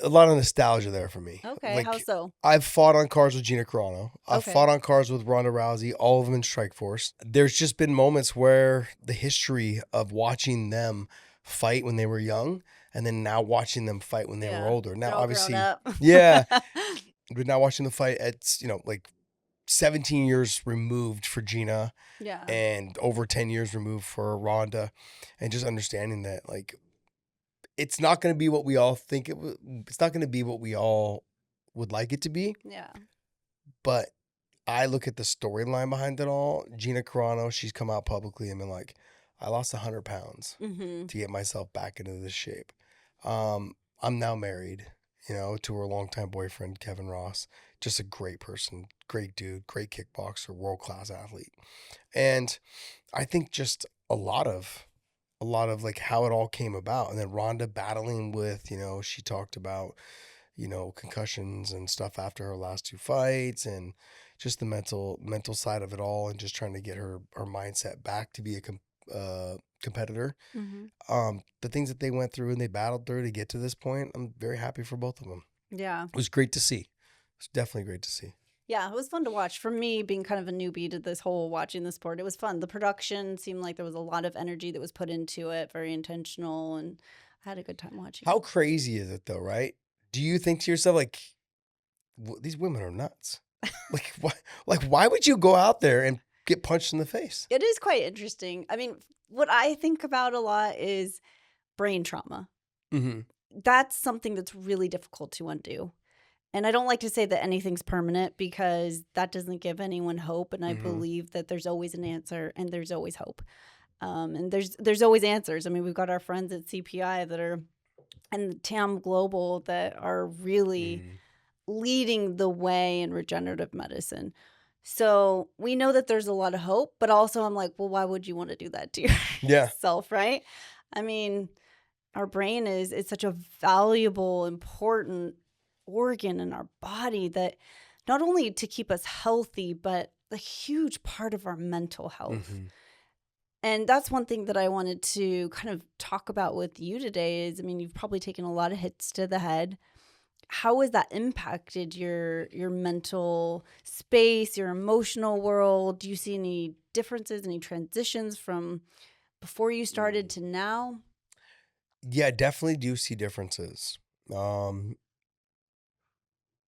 [SPEAKER 4] a lot of nostalgia there for me.
[SPEAKER 1] Okay, how so?
[SPEAKER 4] I've fought on cards with Gina Carano. I've fought on cards with Ronda Rousey, all of them in Strikeforce. There's just been moments where the history of watching them fight when they were young and then now watching them fight when they were older. Now,
[SPEAKER 1] They're all
[SPEAKER 4] obviously,
[SPEAKER 1] grown up.
[SPEAKER 4] yeah, but now watching them fight at, like 17 years removed for Gina
[SPEAKER 1] Yeah.
[SPEAKER 4] and over 10 years removed for Ronda, and just understanding that, like, it's not going to be what we all think it's not going to be what we all would like it to be.
[SPEAKER 1] Yeah.
[SPEAKER 4] But I look at the storyline behind it all. Gina Carano, she's come out publicly and been like, I lost 100 pounds
[SPEAKER 1] Mm-hmm.
[SPEAKER 4] to get myself back into this shape. I'm now married, to her longtime boyfriend, Kevin Ross. Just a great person, great dude, great kickboxer, world-class athlete. And I think just a lot of like how it all came about. And then Rhonda battling with, she talked about, concussions and stuff after her last 2 fights, and just the mental side of it all, and just trying to get her mindset back to be a competitor.
[SPEAKER 1] Mm-hmm.
[SPEAKER 4] The things that they went through and they battled through to get to this point, I'm very happy for both of them.
[SPEAKER 1] Yeah.
[SPEAKER 4] It was great to see. It was definitely great to see.
[SPEAKER 1] Yeah, it was fun to watch. For me, being kind of a newbie to this whole watching the sport, it was fun. The production seemed like there was a lot of energy that was put into it, very intentional, and I had a good time watching.
[SPEAKER 4] How crazy is it though, right? Do you think to yourself, like, these women are nuts? Why would you go out there and get punched in the face?
[SPEAKER 1] It is quite interesting. I mean, what I think about a lot is brain trauma.
[SPEAKER 4] Mm-hmm.
[SPEAKER 1] That's something that's really difficult to undo. And I don't like to say that anything's permanent, because that doesn't give anyone hope. And I
[SPEAKER 4] Mhm.
[SPEAKER 1] believe that there's always an answer and there's always hope. And there's always answers. I mean, we've got our friends at CPI that are, and TAM Global, that are really leading the way in regenerative medicine. So we know that there's a lot of hope, but also I'm like, well, why would you want to do that to yourself, right? I mean, our brain it's such a valuable, important organ in our body, that not only to keep us healthy, but a huge part of our mental health.
[SPEAKER 4] Mm-hmm.
[SPEAKER 1] And that's one thing that I wanted to kind of talk about with you today is, I mean, you've probably taken a lot of hits to the head. How has that impacted your mental space, your emotional world? Do you see any differences, any transitions from before you started to now?
[SPEAKER 4] Yeah, definitely do see differences. I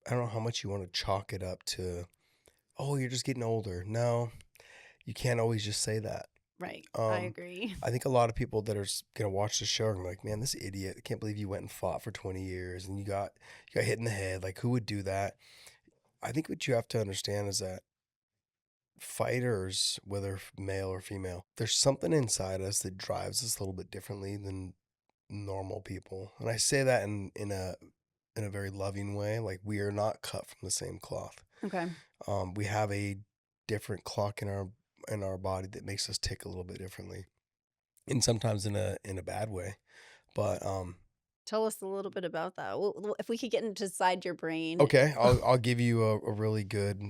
[SPEAKER 4] don't know how much you want to chalk it up to, oh, you're just getting older. No, you can't always just say that.
[SPEAKER 1] Right. I agree.
[SPEAKER 4] I think a lot of people that are going to watch the show are like, man, this idiot, I can't believe you went and fought for 20 years and you got hit in the head. Like, who would do that? I think what you have to understand is that fighters, whether male or female, there's something inside us that drives us a little bit differently than normal people. And I say that in a very loving way. Like, we are not cut from the same cloth.
[SPEAKER 1] Okay.
[SPEAKER 4] We have a different clock in our body that makes us tick a little bit differently, and sometimes in a bad way. But
[SPEAKER 1] tell us a little bit about that. If we could get inside your brain.
[SPEAKER 4] Okay, I'll give you a really good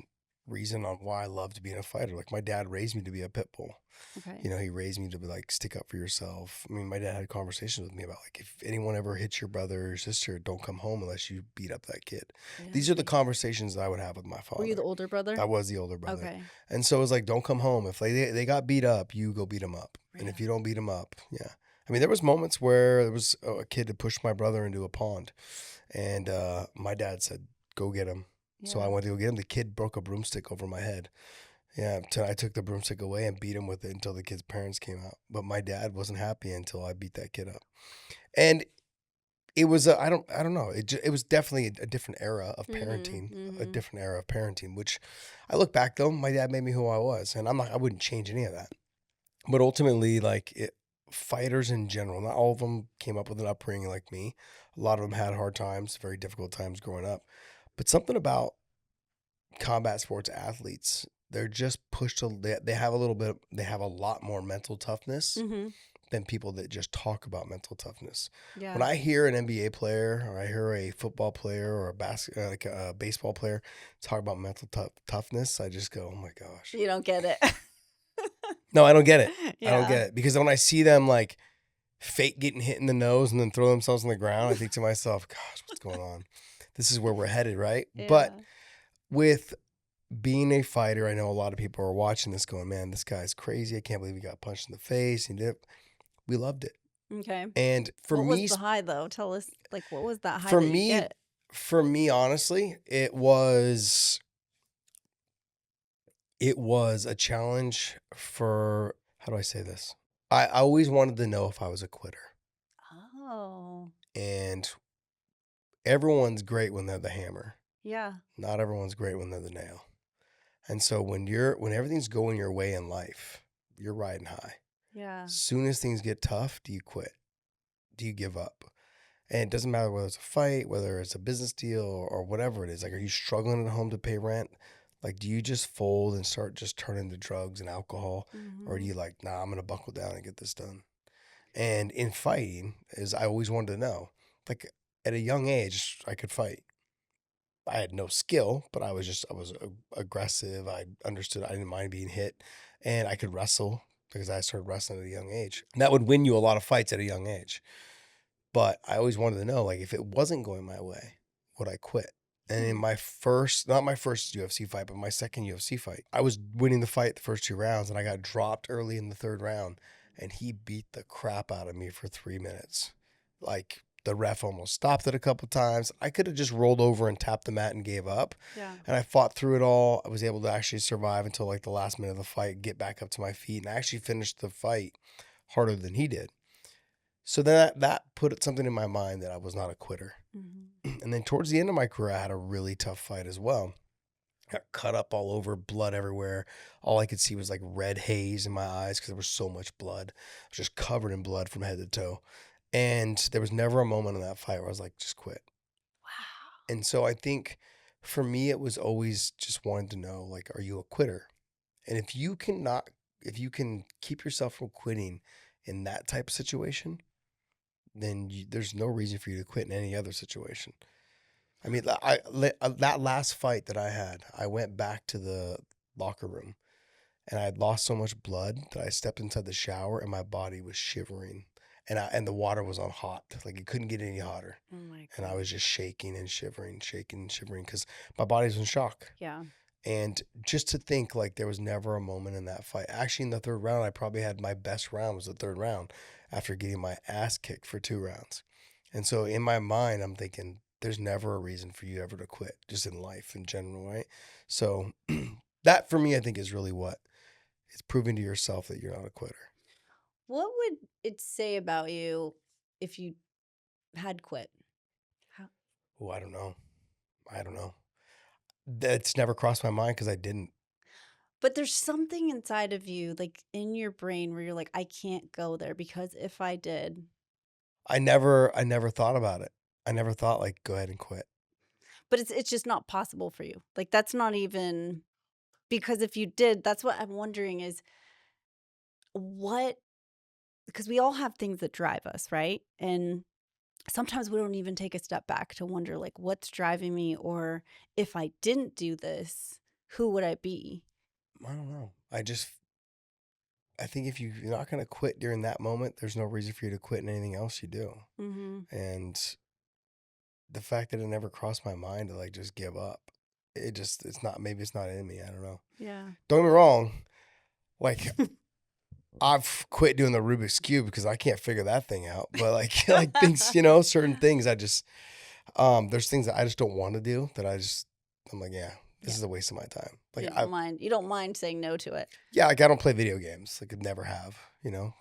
[SPEAKER 4] reason on why I loved being a fighter. Like, my dad raised me to be a pit bull.
[SPEAKER 1] Okay.
[SPEAKER 4] He raised me to be like, stick up for yourself. I mean, my dad had conversations with me about, like, if anyone ever hits your brother or sister, don't come home unless you beat up that kid. These are the conversations that I would have with my father.
[SPEAKER 1] Were you the older brother?
[SPEAKER 4] I was the older brother.
[SPEAKER 1] Okay.
[SPEAKER 4] And so it was like, don't come home. If they got beat up, you go beat them up. And if you don't beat them up, yeah. I mean, there was moments where there was a kid that pushed my brother into a pond. And my dad said, go get him. Yeah. So I went to go get him. The kid broke a broomstick over my head. Yeah, I took the broomstick away and beat him with it until the kid's parents came out. But my dad wasn't happy until I beat that kid up. And it was I don't know. It was definitely a different era of parenting, a different era of parenting. Which I look back though, my dad made me who I was, and I wouldn't change any of that. But ultimately, like, fighters in general, not all of them came up with an upbringing like me. A lot of them had hard times, very difficult times growing up. But something about combat sports athletes, they're just pushed they have a lot more mental toughness than people that just talk about mental toughness. Yeah. When I hear an NBA player, or I hear a football player, or a baseball player talk about mental toughness, I just go, oh my gosh.
[SPEAKER 1] You don't get it.
[SPEAKER 4] No, I don't get it. Yeah. I don't get it. Because when I see them, like, fake getting hit in the nose and then throw themselves on the ground, I think to myself, gosh, what's going on? This is where we're headed, right? Yeah. But with being a fighter, I know a lot of people are watching this going, man, this guy's crazy. I can't believe he got punched in the face. We loved it.
[SPEAKER 1] Okay.
[SPEAKER 4] And for
[SPEAKER 1] What
[SPEAKER 4] me,
[SPEAKER 1] was the high though? Tell us, like, what was that high
[SPEAKER 4] for
[SPEAKER 1] that you
[SPEAKER 4] me,
[SPEAKER 1] get?
[SPEAKER 4] for me, honestly, it was a challenge for, how do I say this? I always wanted to know if I was a quitter.
[SPEAKER 1] Oh,
[SPEAKER 4] And everyone's great when they're the hammer.
[SPEAKER 1] yeah.
[SPEAKER 4] Not everyone's great when they're the nail. And so when everything's going your way in life, you're riding high.
[SPEAKER 1] Yeah.
[SPEAKER 4] Soon as things get tough, do you quit? Do you give up? And it doesn't matter whether it's a fight, whether it's a business deal or whatever it is. Like, are you struggling at home to pay rent? Like, do you just fold and start just turning to drugs and alcohol? Or do you like, nah, I'm going to buckle down and get this done? And in fighting, is I always wanted to know. Like, at a young age, I could fight. I had no skill, but I was aggressive. I understood. I didn't mind being hit, and I could wrestle because I started wrestling at a young age. And that would win you a lot of fights at a young age. But I always wanted to know, like, if it wasn't going my way, would I quit? And in my first, not my first UFC fight, but my second UFC fight, I was winning the fight the first 2 rounds, and I got dropped early in the 3rd round, and he beat the crap out of me for 3 minutes. Like, the ref almost stopped it a couple times. I could have just rolled over and tapped the mat and gave up.
[SPEAKER 1] Yeah.
[SPEAKER 4] And I fought through it all. I was able to actually survive until like the last minute of the fight, get back up to my feet, and I actually finished the fight harder than he did. So then that put something in my mind that I was not a quitter. And then towards the end of my career, I had a really tough fight as well. Got cut up all over, blood everywhere. All I could see was like red haze in my eyes because there was so much blood. I was just covered in blood from head to toe. And there was never a moment in that fight where I was like, just quit.
[SPEAKER 1] Wow.
[SPEAKER 4] And so I think for me, it was always just wanting to know, like, are you a quitter? And if you can keep yourself from quitting in that type of situation, then there's no reason for you to quit in any other situation. I mean, that last fight that I had, I went back to the locker room and I had lost so much blood that I stepped inside the shower and my body was shivering. And the water was on hot. Like, it couldn't get any hotter.
[SPEAKER 1] Oh my
[SPEAKER 4] And I
[SPEAKER 1] God.
[SPEAKER 4] was just shaking and shivering because my body was in shock.
[SPEAKER 1] Yeah.
[SPEAKER 4] And just to think, like, there was never a moment in that fight. Actually, in the 3rd round, I probably had my best round was the 3rd round after getting my ass kicked for 2 rounds. And so in my mind, I'm thinking there's never a reason for you ever to quit, just in life in general, right? So that for me, I think is really what it's proving to yourself that you're not a quitter.
[SPEAKER 1] What would it say about you if you had quit? How?
[SPEAKER 4] Oh, I don't know. That's never crossed my mind because I didn't.
[SPEAKER 1] But there's something inside of you, like in your brain, where you're like, I can't go there because if I did.
[SPEAKER 4] I never thought about it. I never thought, like, go ahead and quit.
[SPEAKER 1] But it's just not possible for you. Like, that's not even, because if you did, that's what I'm wondering is what, because we all have things that drive us, right? And sometimes we don't even take a step back to wonder, like, what's driving me, or if I didn't do this, who would I be?
[SPEAKER 4] I don't know. I think if you're not going to quit during that moment, there's no reason for you to quit in anything else you do. And the fact that it never crossed my mind to, like, just give up, maybe it's not in me. I don't know.
[SPEAKER 1] Yeah.
[SPEAKER 4] Don't get me wrong. Like, I've quit doing the Rubik's Cube because I can't figure that thing out. But like things, certain things there's things that I just don't want to do that I'm like, yeah, this is a waste of my time. Like,
[SPEAKER 1] You don't mind saying no to it.
[SPEAKER 4] yeah, like, I don't play video games. Like, I never have, when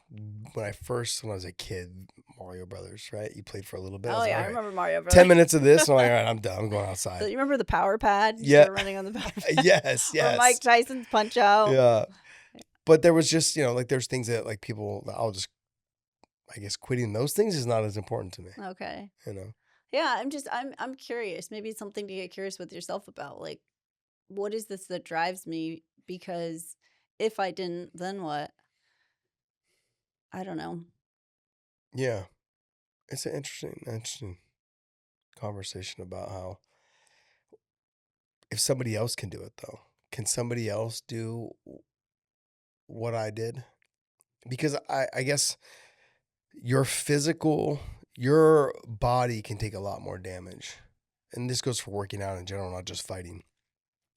[SPEAKER 4] I was a kid, Mario Brothers, right? You played for a little bit.
[SPEAKER 1] Oh,
[SPEAKER 4] was
[SPEAKER 1] yeah.
[SPEAKER 4] like,
[SPEAKER 1] I
[SPEAKER 4] all right,
[SPEAKER 1] remember Mario Brothers.
[SPEAKER 4] 10 minutes of this. And I'm like, all right, I'm done. I'm going outside.
[SPEAKER 1] So you remember the power pad?
[SPEAKER 4] Yeah.
[SPEAKER 1] You were running on the power pad.
[SPEAKER 4] Yes.
[SPEAKER 1] Or Mike Tyson's Punch Out.
[SPEAKER 4] Yeah. But there was just, like, there's things that, like, I guess quitting those things is not as important to me.
[SPEAKER 1] Okay.
[SPEAKER 4] Yeah,
[SPEAKER 1] I'm curious. Maybe it's something to get curious with yourself about. Like, what is this that drives me? Because if I didn't, then what? I don't know.
[SPEAKER 4] Yeah. It's an interesting conversation about how if somebody else can do it, though, can somebody else do what I did? Because I guess your body can take a lot more damage. And this goes for working out in general, not just fighting.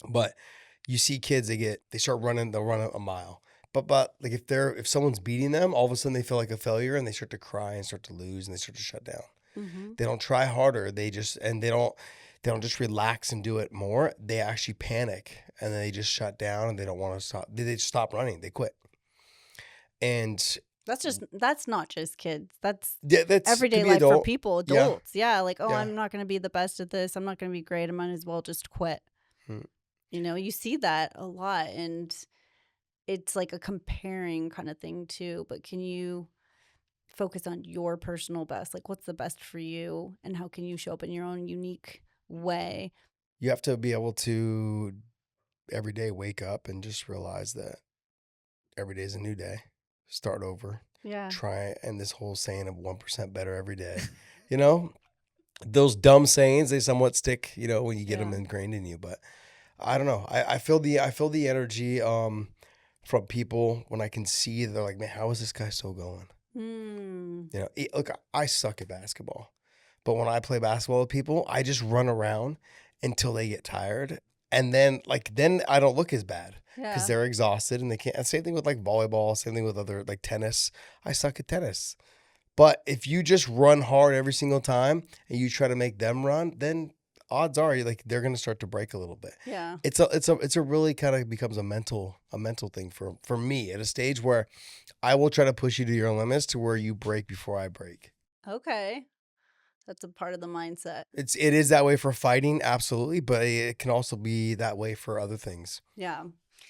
[SPEAKER 4] But you see kids, they'll run a mile. But like if someone's beating them, all of a sudden they feel like a failure and they start to cry and start to lose and they start to shut down.
[SPEAKER 1] Mm-hmm.
[SPEAKER 4] They don't try harder. They don't just relax and do it more. They actually panic and then they just shut down and they don't want to stop. They just stop running. They quit. And
[SPEAKER 1] That's not just kids. That's
[SPEAKER 4] that's
[SPEAKER 1] everyday
[SPEAKER 4] could be
[SPEAKER 1] life for
[SPEAKER 4] adult.
[SPEAKER 1] people,
[SPEAKER 4] Yeah.
[SPEAKER 1] adults. Yeah, like, oh,
[SPEAKER 4] Yeah.
[SPEAKER 1] I'm not going to be the best at this. I'm not going to be great. I might as well just quit.
[SPEAKER 4] Hmm.
[SPEAKER 1] You know, you see that a lot, and it's like a comparing kind of thing too. But can you focus on your personal best? Like, what's the best for you, and how can you show up in your own unique way?
[SPEAKER 4] You have to be able to every day wake up and just realize that every day is a new day. Start over.
[SPEAKER 1] Yeah.
[SPEAKER 4] Try, and this whole saying of 1% better every day. You know, those dumb sayings, they somewhat stick, you know, when you get them
[SPEAKER 1] Yeah.
[SPEAKER 4] ingrained in you. But I don't know. I feel the energy from people when I can see they're like, man, how is this guy still going?
[SPEAKER 1] Mm.
[SPEAKER 4] You know, look, I suck at basketball, but when I play basketball with people, I just run around until they get tired, and then I don't look as bad
[SPEAKER 1] Yeah.
[SPEAKER 4] because they're exhausted and they can't. Same thing with like volleyball. Same thing with other like tennis. I suck at tennis, but if you just run hard every single time and you try to make them run, then odds are they're gonna start to break a little bit.
[SPEAKER 1] Yeah.
[SPEAKER 4] It's a really kind of becomes a mental thing for me at a stage where I will try to push you to your limits to where you break before I break.
[SPEAKER 1] Okay. That's a part of the mindset.
[SPEAKER 4] It is that way for fighting, absolutely, but it can also be that way for other things.
[SPEAKER 1] Yeah.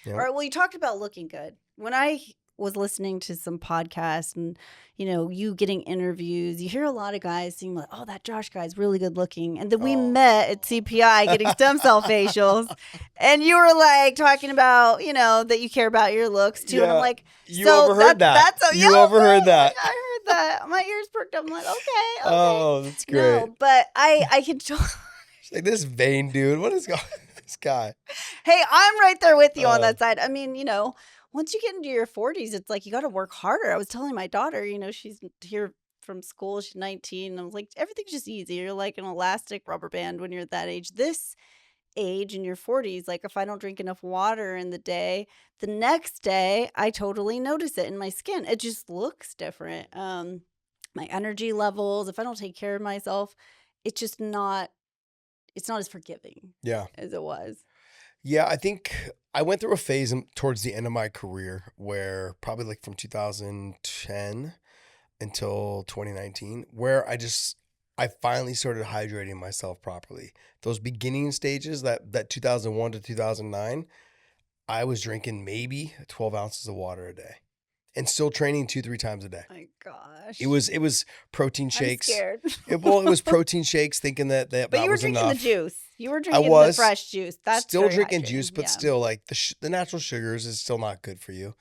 [SPEAKER 4] Yeah.
[SPEAKER 1] All right. Well, you talked about looking good. When I was listening to some podcasts and, you know, you getting interviews, you hear a lot of guys saying like, oh, that Josh guy's really good looking. And then we met at CPI getting stem cell facials. And you were like talking about, you know, that you care about your looks too. And I'm
[SPEAKER 4] Yeah.
[SPEAKER 1] like,
[SPEAKER 4] You
[SPEAKER 1] so
[SPEAKER 4] overheard that. You overheard that.
[SPEAKER 1] I heard that. My ears perked up. I'm like, okay.
[SPEAKER 4] Oh, that's great.
[SPEAKER 1] No, but I can tell.
[SPEAKER 4] It's like this vain dude. What is going this guy?
[SPEAKER 1] Hey, I'm right there with you on that side. I mean, you know, once you get into your 40s, it's like you got to work harder. I was telling my daughter, you know, she's here from school. She's 19. And I was like, everything's just easy. You're like an elastic rubber band when you're at that age. This age in your 40s, like if I don't drink enough water in the day, the next day I totally notice it in my skin. It just looks different. My energy levels, if I don't take care of myself, it's just not, it's not as forgiving
[SPEAKER 4] Yeah.
[SPEAKER 1] as it was.
[SPEAKER 4] Yeah, I think I went through a phase towards the end of my career where probably like from 2010 until 2019, where I finally started hydrating myself properly. Those beginning stages, that 2001 to 2009, I was drinking maybe 12 ounces of water a day and still training 2-3 times a day.
[SPEAKER 1] My gosh.
[SPEAKER 4] It was protein shakes.
[SPEAKER 1] I'm scared.
[SPEAKER 4] It was protein shakes, thinking that
[SPEAKER 1] But you were
[SPEAKER 4] was
[SPEAKER 1] drinking
[SPEAKER 4] enough.
[SPEAKER 1] the juice. You were drinking the
[SPEAKER 4] was
[SPEAKER 1] fresh juice. That's
[SPEAKER 4] still
[SPEAKER 1] very
[SPEAKER 4] drinking
[SPEAKER 1] hydrating.
[SPEAKER 4] juice, but
[SPEAKER 1] Yeah.
[SPEAKER 4] still like the natural sugars is still not good for you.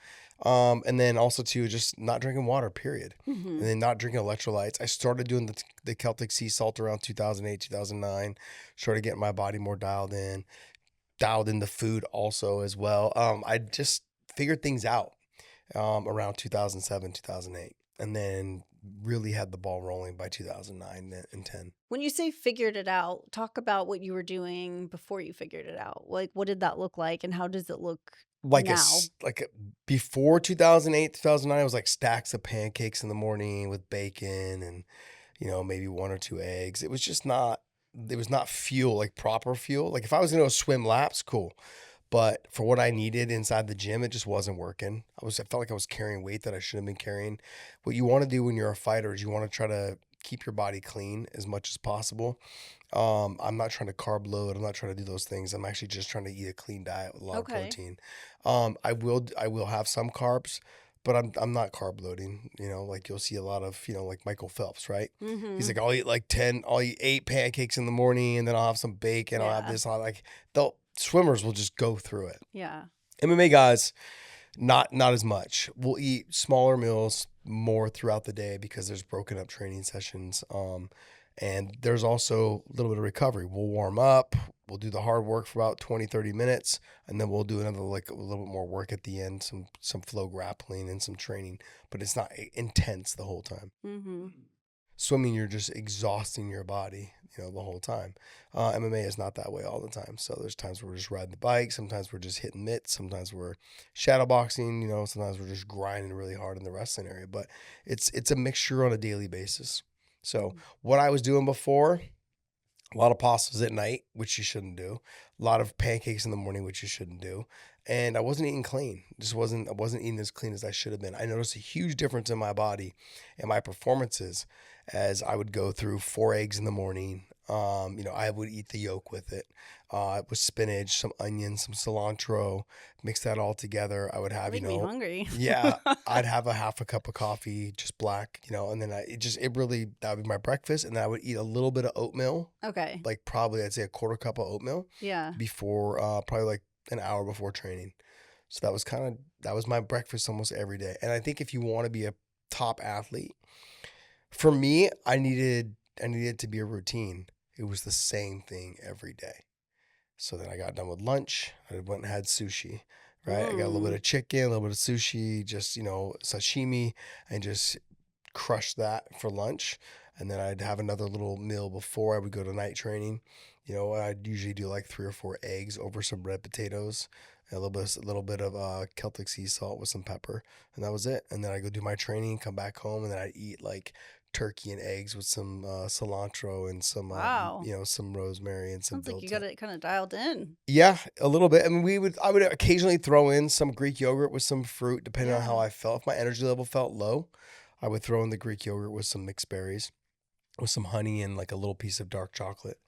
[SPEAKER 4] And then also too, just not drinking water, period.
[SPEAKER 1] Mhm.
[SPEAKER 4] And then not drinking electrolytes. I started doing the Celtic sea salt around 2008, 2009. Started getting my body more dialed in the food also as well. I just figured things out around 2007, 2008. And then really had the ball rolling by 2009 and 10.
[SPEAKER 1] When you say figured it out, talk about what you were doing before you figured it out. Like, what did that look like, and how does it look
[SPEAKER 4] Like
[SPEAKER 1] now?
[SPEAKER 4] Before 2008, 2009, it was like stacks of pancakes in the morning with bacon and, you know, maybe 1 or 2 eggs. It was not fuel, like proper fuel. Like if I was going to go swim laps, cool. But for what I needed inside the gym, it just wasn't working. I felt like I was carrying weight that I shouldn't have been carrying. What you want to do when you're a fighter is you want to try to keep your body clean as much as possible. I'm not trying to carb load. I'm not trying to do those things. I'm actually just trying to eat a clean diet with a lot of protein. I will have some carbs, but I'm not carb loading. You know, like you'll see a lot of, you know, like Michael Phelps, right?
[SPEAKER 1] Mm-hmm.
[SPEAKER 4] He's like, I'll eat 8 pancakes in the morning and then I'll have some bacon. I'll have this. Swimmers will just go through it.
[SPEAKER 1] Yeah.
[SPEAKER 4] MMA guys, not as much. We'll eat smaller meals more throughout the day because there's broken up training sessions. And there's also a little bit of recovery. We'll warm up. We'll do the hard work for about 20, 30 minutes. And then we'll do another, like a little bit more work at the end, some flow grappling and some training. But it's not intense the whole time.
[SPEAKER 1] Mm-hmm.
[SPEAKER 4] Swimming, you're just exhausting your body, the whole time. MMA is not that way all the time. So there's times where we're just riding the bike. Sometimes we're just hitting mitts. Sometimes we're shadow boxing. Sometimes we're just grinding really hard in the wrestling area. But it's a mixture on a daily basis. So what I was doing before, a lot of pastas at night, which you shouldn't do. A lot of pancakes in the morning, which you shouldn't do. And I wasn't eating clean. I wasn't eating as clean as I should have been. I noticed a huge difference in my body and my performances as I would go through 4 eggs in the morning. I would eat the yolk with it. With spinach, some onions, some cilantro, mix that all together. I would have,
[SPEAKER 1] Make me hungry.
[SPEAKER 4] yeah, I'd have a half a cup of coffee, just black, and then that would be my breakfast. And then I would eat a little bit of oatmeal,
[SPEAKER 1] Okay.
[SPEAKER 4] like probably I'd say a quarter cup of oatmeal
[SPEAKER 1] Yeah.
[SPEAKER 4] before, probably like an hour before training. So that was my breakfast almost every day. And I think if you want to be a top athlete, for me, I needed it to be a routine. It was the same thing every day. So then I got done with lunch. I went and had sushi, right? I got a little bit of chicken, a little bit of sushi, just, sashimi, and just crushed that for lunch. And then I'd have another little meal before I would go to night training. I'd usually do like 3 or 4 eggs over some red potatoes, and a little bit of Celtic sea salt with some pepper, and that was it. And then I go do my training, come back home, and then I'd eat like turkey and eggs with some cilantro and some
[SPEAKER 1] Wow.
[SPEAKER 4] some rosemary and some
[SPEAKER 1] Sounds like you
[SPEAKER 4] biltong.
[SPEAKER 1] got it kind of dialed in.
[SPEAKER 4] Yeah, a little bit. I mean, I would occasionally throw in some Greek yogurt with some fruit, depending on how I felt. If my energy level felt low, I would throw in the Greek yogurt with some mixed berries, with some honey and like a little piece of dark chocolate.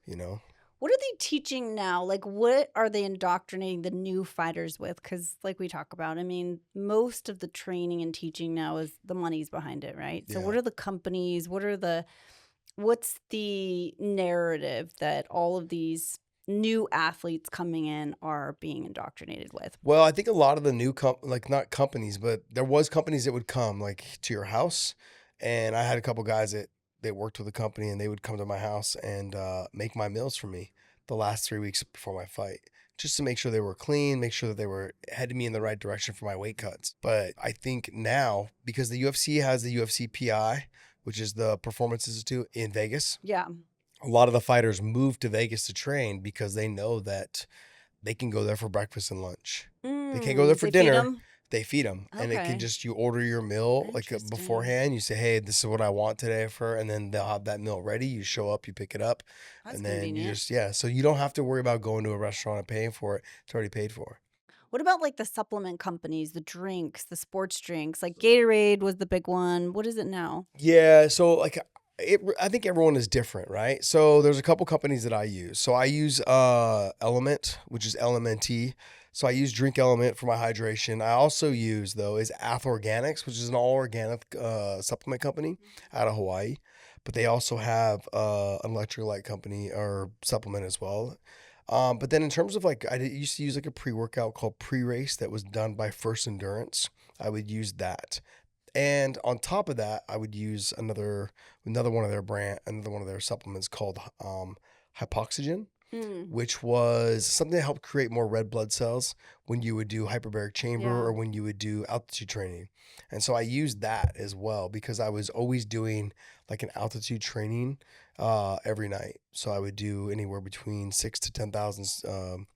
[SPEAKER 1] What are they teaching now? Like, what are they indoctrinating the new fighters with? Because, like we talk about, I mean, most of the training and teaching now is the money's behind it, right? So,
[SPEAKER 4] Yeah.
[SPEAKER 1] what are the companies? What's the narrative that all of these new athletes coming in are being indoctrinated with?
[SPEAKER 4] Well, I think a lot of the new not companies, but there was companies that would come like to your house, and I had a couple guys that worked with the company, and they would come to my house and make my meals for me the last 3 weeks before my fight, just to make sure they were clean, make sure that they were heading me in the right direction for my weight cuts. But I think now, because the UFC has the UFC PI, which is the Performance Institute in Vegas,
[SPEAKER 1] Yeah.
[SPEAKER 4] a lot of the fighters move to Vegas to train because they know that they can go there for breakfast and lunch. They can't go there for
[SPEAKER 1] They feed
[SPEAKER 4] dinner.
[SPEAKER 1] 'em?
[SPEAKER 4] They feed them, and it
[SPEAKER 1] Okay.
[SPEAKER 4] can just, you order your meal like
[SPEAKER 1] Interesting.
[SPEAKER 4] beforehand. You say, hey, this is what I want today and then they'll have that meal ready. You show up, you pick it up,
[SPEAKER 1] That's
[SPEAKER 4] and then
[SPEAKER 1] convenient.
[SPEAKER 4] so you don't have to worry about going to a restaurant and paying for it. It's already paid for.
[SPEAKER 1] What about like the supplement companies, the drinks, the sports drinks? Like Gatorade was the big one. What is it now?
[SPEAKER 4] Yeah, so like I think everyone is different, right? So there's a couple companies that I use. So I use Element, which is LMNT. So I use Drink Element for my hydration. I also use is Ath Organics, which is an all organic supplement company out of Hawaii. But they also have an electrolyte company or supplement as well. But then in terms of like, used to use like a pre-workout called Pre-Race that was done by First Endurance. I would use that. And on top of that, I would use another one of their supplements called Hypoxygen, which was something that helped create more red blood cells when you would do hyperbaric chamber
[SPEAKER 1] Yeah.
[SPEAKER 4] or when you would do altitude training. And so I used that as well because I was always doing like an altitude training every night. So I would do anywhere between 6,000 to 10,000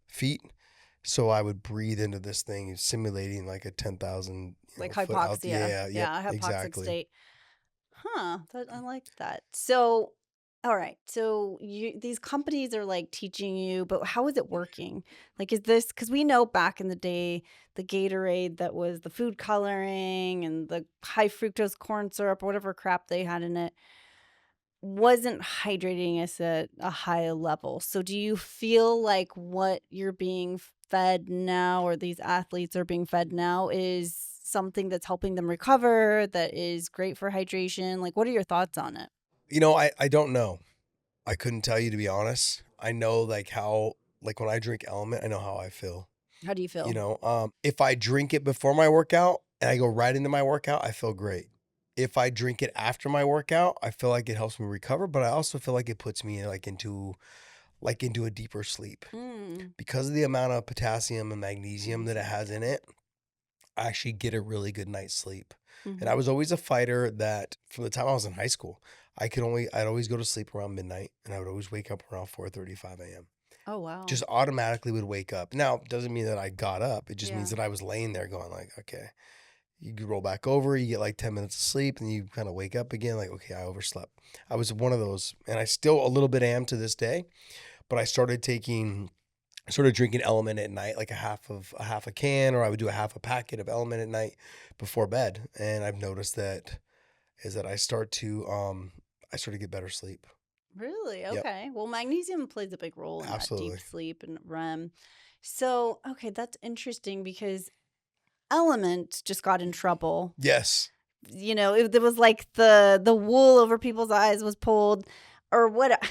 [SPEAKER 4] feet. So I would breathe into this thing, simulating like a 10,000
[SPEAKER 1] Like
[SPEAKER 4] foot
[SPEAKER 1] hypoxia.
[SPEAKER 4] Yeah,
[SPEAKER 1] Hypoxic
[SPEAKER 4] exactly.
[SPEAKER 1] state. Huh. I like that. So, all right. So these companies are like teaching you, but how is it working? Like, is this because we know back in the day, the Gatorade that was the food coloring and the high fructose corn syrup or whatever crap they had in it wasn't hydrating us at a high level. So do you feel like what you're being fed now or these athletes are being fed now is something that's helping them recover, that is great for hydration? Like, what are your thoughts on it?
[SPEAKER 4] I don't know. I couldn't tell you, to be honest. I know like how, like when I drink Element, I know how I feel.
[SPEAKER 1] How do you feel?
[SPEAKER 4] If I drink it before my workout and I go right into my workout, I feel great. If I drink it after my workout, I feel like it helps me recover, but I also feel like it puts me into a deeper sleep because of the amount of potassium and magnesium that it has in it. I actually get a really good night's sleep. And I was always a fighter that from the time I was in high school, I'd always go to sleep around midnight and I would always wake up around 4:35 a.m.
[SPEAKER 1] Oh, wow.
[SPEAKER 4] Just automatically would wake up. Now, it doesn't mean that I got up. It just
[SPEAKER 1] Yeah.
[SPEAKER 4] means that I was laying there going like, okay, you roll back over, you get like 10 minutes of sleep and you kind of wake up again. Like, okay, I overslept. I was one of those, and I still a little bit am to this day, but I started drinking Element at night, like a half a can, or I would do a half a packet of Element at night before bed. And I've noticed that I start to get better sleep.
[SPEAKER 1] Really?
[SPEAKER 4] Yep.
[SPEAKER 1] Okay. Well, magnesium plays a big role in
[SPEAKER 4] Absolutely.
[SPEAKER 1] that deep sleep and REM. So, okay, that's interesting because Element just got in trouble.
[SPEAKER 4] Yes.
[SPEAKER 1] You know, it was like the wool over people's eyes was pulled, or what.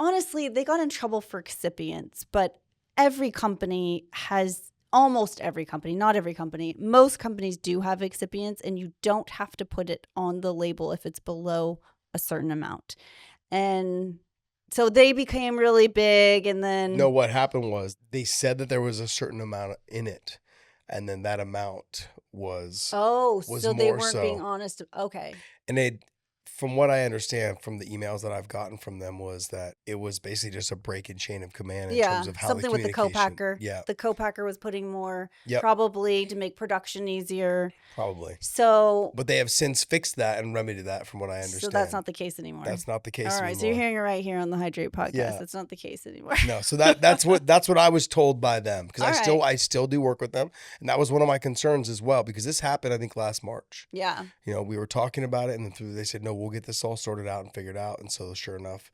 [SPEAKER 1] Honestly, they got in trouble for excipients, but every company has, almost every company, not every company, most companies do have excipients, and you don't have to put it on the label if it's below a certain amount. And so they became really big, and then
[SPEAKER 4] No, what happened was they said that there was a certain amount in it, and then that amount was
[SPEAKER 1] so they
[SPEAKER 4] more
[SPEAKER 1] weren't being honest. Okay.
[SPEAKER 4] And from what I understand from the emails that I've gotten from them, was that it was basically just a break in chain of command in terms of how
[SPEAKER 1] something
[SPEAKER 4] the
[SPEAKER 1] with the
[SPEAKER 4] communication.
[SPEAKER 1] co-packer.
[SPEAKER 4] Yeah,
[SPEAKER 1] The co-packer was putting more,
[SPEAKER 4] Yep.
[SPEAKER 1] probably to make production easier.
[SPEAKER 4] probably.
[SPEAKER 1] So,
[SPEAKER 4] But they have since fixed that and remedied that, from what I understand.
[SPEAKER 1] so that's not the case anymore.
[SPEAKER 4] That's not the case
[SPEAKER 1] All right,
[SPEAKER 4] anymore.
[SPEAKER 1] so you're hearing it right here on the Hydrate podcast.
[SPEAKER 4] Yeah.
[SPEAKER 1] That's not the case anymore.
[SPEAKER 4] No, so that's what I was told by them, because
[SPEAKER 1] All
[SPEAKER 4] I still do work with them, and that was one of my concerns as well, because this happened I think last March.
[SPEAKER 1] Yeah.
[SPEAKER 4] You know, we were talking about it, and then they said, no, we'll get this all sorted out and figured out. And so sure enough,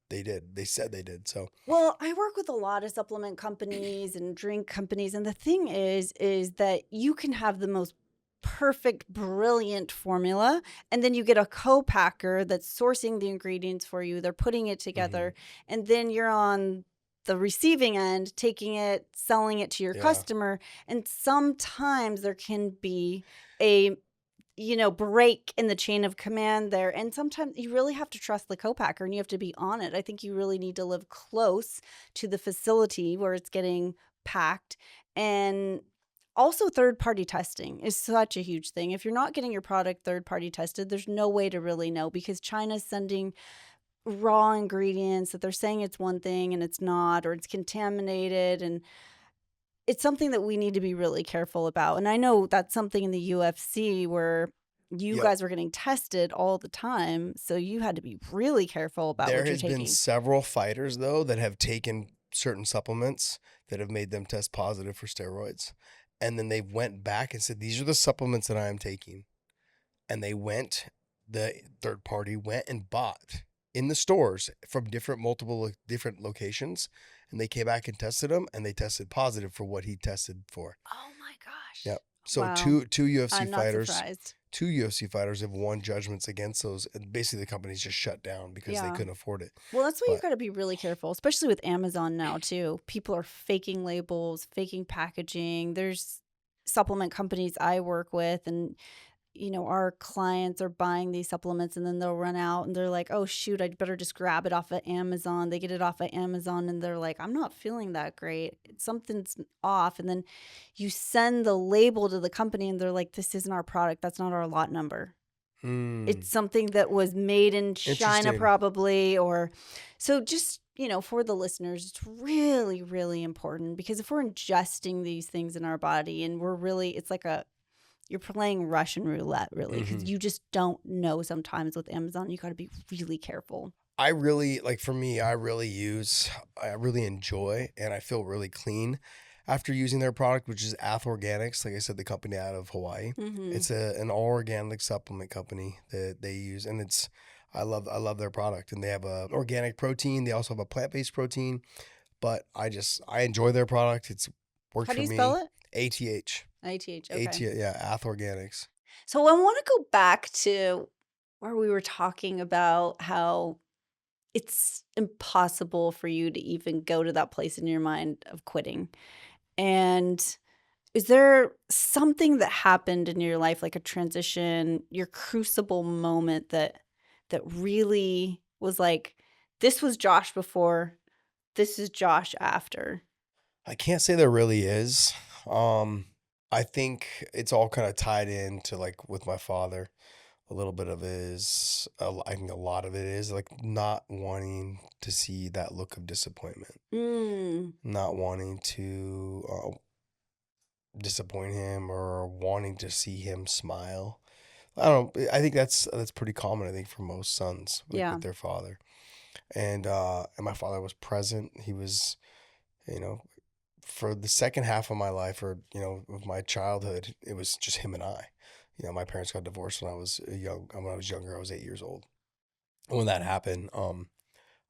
[SPEAKER 4] they did. They said they did. So,
[SPEAKER 1] Well, I work with a lot of supplement companies and drink companies, and the thing is that you can have the most perfect, brilliant formula, and then you get a co-packer that's sourcing the ingredients for you. They're putting it together, and then you're on the receiving end, taking it, selling it to your
[SPEAKER 4] Yeah.
[SPEAKER 1] customer, and sometimes there can be a break in the chain of command there. And sometimes you really have to trust the co-packer and you have to be on it. I think you really need to live close to the facility where it's getting packed. And also third-party testing is such a huge thing. If you're not getting your product third-party tested, there's no way to really know, because China's sending raw ingredients that they're saying it's one thing and it's not, or it's contaminated, and it's something that we need to be really careful about. And I know that's something in the UFC where you
[SPEAKER 4] Yep.
[SPEAKER 1] guys were getting tested all the time, so you had to be really careful about
[SPEAKER 4] there
[SPEAKER 1] what you're
[SPEAKER 4] has
[SPEAKER 1] taking.
[SPEAKER 4] been several fighters though that have taken certain supplements that have made them test positive for steroids, and then they went back and said, these are the supplements that I am taking, and the third party went and bought in the stores from multiple different locations, and they came back and tested them, and they tested positive for what he tested for.
[SPEAKER 1] Oh my gosh.
[SPEAKER 4] Yep. So
[SPEAKER 1] Wow.
[SPEAKER 4] two UFC
[SPEAKER 1] I'm not
[SPEAKER 4] fighters,
[SPEAKER 1] surprised.
[SPEAKER 4] two UFC fighters have won judgments against those, and basically the companies just shut down because they
[SPEAKER 1] Yeah.
[SPEAKER 4] couldn't afford it.
[SPEAKER 1] Well, that's why you've
[SPEAKER 4] But-
[SPEAKER 1] got to be really careful, especially with Amazon now too. People are faking labels, faking packaging. There's supplement companies I work with, and our clients are buying these supplements, and then they'll run out and they're like, oh shoot, I'd better just grab it off of Amazon. They get it off of Amazon and they're like, I'm not feeling that great. Something's off. And then you send the label to the company and they're like, this isn't our product. That's not our lot number. It's something that was made in China
[SPEAKER 4] Interesting.
[SPEAKER 1] probably, or so just, for the listeners, it's really, really important, because if we're ingesting these things in our body and it's like you're playing Russian roulette, really, because you just don't know sometimes with Amazon. You got to be really careful.
[SPEAKER 4] I really, for me, I really enjoy, and I feel really clean after using their product, which is Ath Organics. Like I said, the company out of Hawaii. It's an all organic supplement company that they use, and I love their product. And they have a organic protein. They also have a plant-based protein, but I enjoy their product. It's worked for me.
[SPEAKER 1] How do you spell it?
[SPEAKER 4] ATH.
[SPEAKER 1] ATH. Okay.
[SPEAKER 4] ATH, yeah, Ath Organics.
[SPEAKER 1] So I want to go back to where we were talking about how it's impossible for you to even go to that place in your mind of quitting. And is there something that happened in your life, like a transition, your crucible moment that really was like, this was Josh before, this is Josh after?
[SPEAKER 4] I can't say there really is. I think it's all kind of tied into like with my father. A little bit of it is, I think a lot of it is like not wanting to see that look of disappointment,
[SPEAKER 1] Mm.
[SPEAKER 4] not wanting to disappoint him or wanting to see him smile. I don't know. I think that's pretty common. I think for most sons, like
[SPEAKER 1] Yeah.
[SPEAKER 4] with their father, and my father was present. He was, you know, for the second half of my life, or of my childhood, it was just him and I. My parents got divorced when I was young. When I was younger, I was 8 years old. When that happened,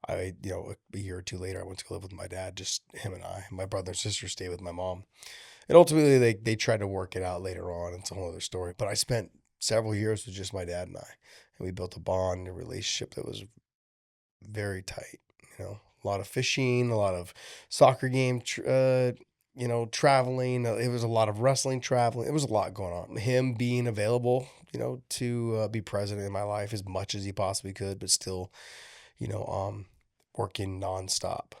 [SPEAKER 4] a year or two later, I went to go live with my dad. Just him and I. My brother and sister stayed with my mom. And ultimately, they tried to work it out later on. It's a whole other story. But I spent several years with just my dad and I, and we built a bond, a relationship that was very tight. A lot of fishing, a lot of soccer game, traveling. It was a lot of wrestling, traveling. It was a lot going on. Him being available, to be present in my life as much as he possibly could, but still, working nonstop.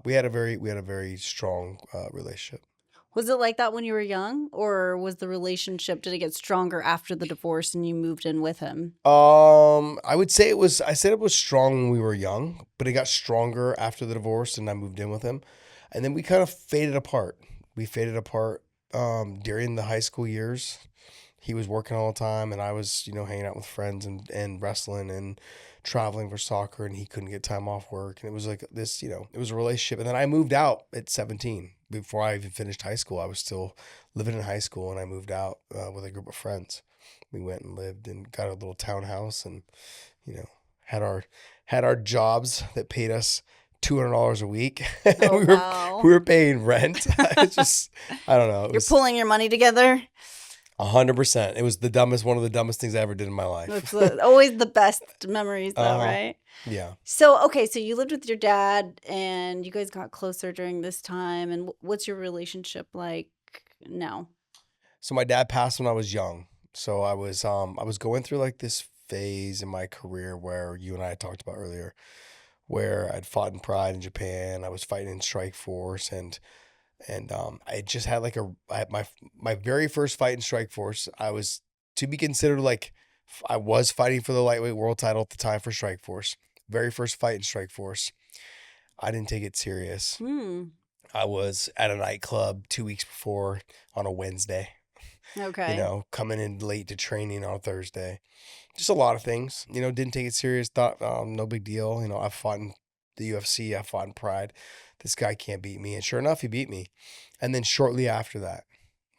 [SPEAKER 4] We had a very strong relationship.
[SPEAKER 1] Was it like that when you were young, or was the relationship, did it get stronger after the divorce and you moved in with him?
[SPEAKER 4] I would say it was. I said it was strong when we were young, but it got stronger after the divorce, and I moved in with him, and then we kind of faded apart. We faded apart during the high school years. He was working all the time, and I was, hanging out with friends and wrestling and traveling for soccer, and he couldn't get time off work, and it was like this, it was a relationship. And then I moved out at 17. Before I even finished high school, I was still living in high school, and I moved out with a group of friends. We went and lived and got a little townhouse, and you know had our jobs that paid us $200 a week.
[SPEAKER 1] Oh,
[SPEAKER 4] we were
[SPEAKER 1] wow.
[SPEAKER 4] we were paying rent. It's just, I don't know. It
[SPEAKER 1] You're
[SPEAKER 4] was
[SPEAKER 1] pulling your money together.
[SPEAKER 4] 100%. It was one of the dumbest things I ever did in my life.
[SPEAKER 1] It's always the best memories, though,
[SPEAKER 4] Uh-huh.
[SPEAKER 1] right?
[SPEAKER 4] Yeah.
[SPEAKER 1] So, okay, so you lived with your dad and you guys got closer during this time. And what's your relationship like now?
[SPEAKER 4] So my dad passed when I was young. So I was going through like this phase in my career where you and I had talked about earlier, where I'd fought in Pride in Japan. I was fighting in Strikeforce, and I just had like I had my very first fight in Strikeforce. I was to be considered like I was fighting for the lightweight world title at the time for Strikeforce. Very first fight in Strikeforce. I didn't take it serious.
[SPEAKER 1] Hmm.
[SPEAKER 4] I was at a nightclub 2 weeks before on a Wednesday,
[SPEAKER 1] Okay.
[SPEAKER 4] coming in late to training on a Thursday. Just a lot of things, didn't take it serious. Thought, no big deal. I fought in the UFC. I fought in Pride. This guy can't beat me. And sure enough, he beat me. And then shortly after that,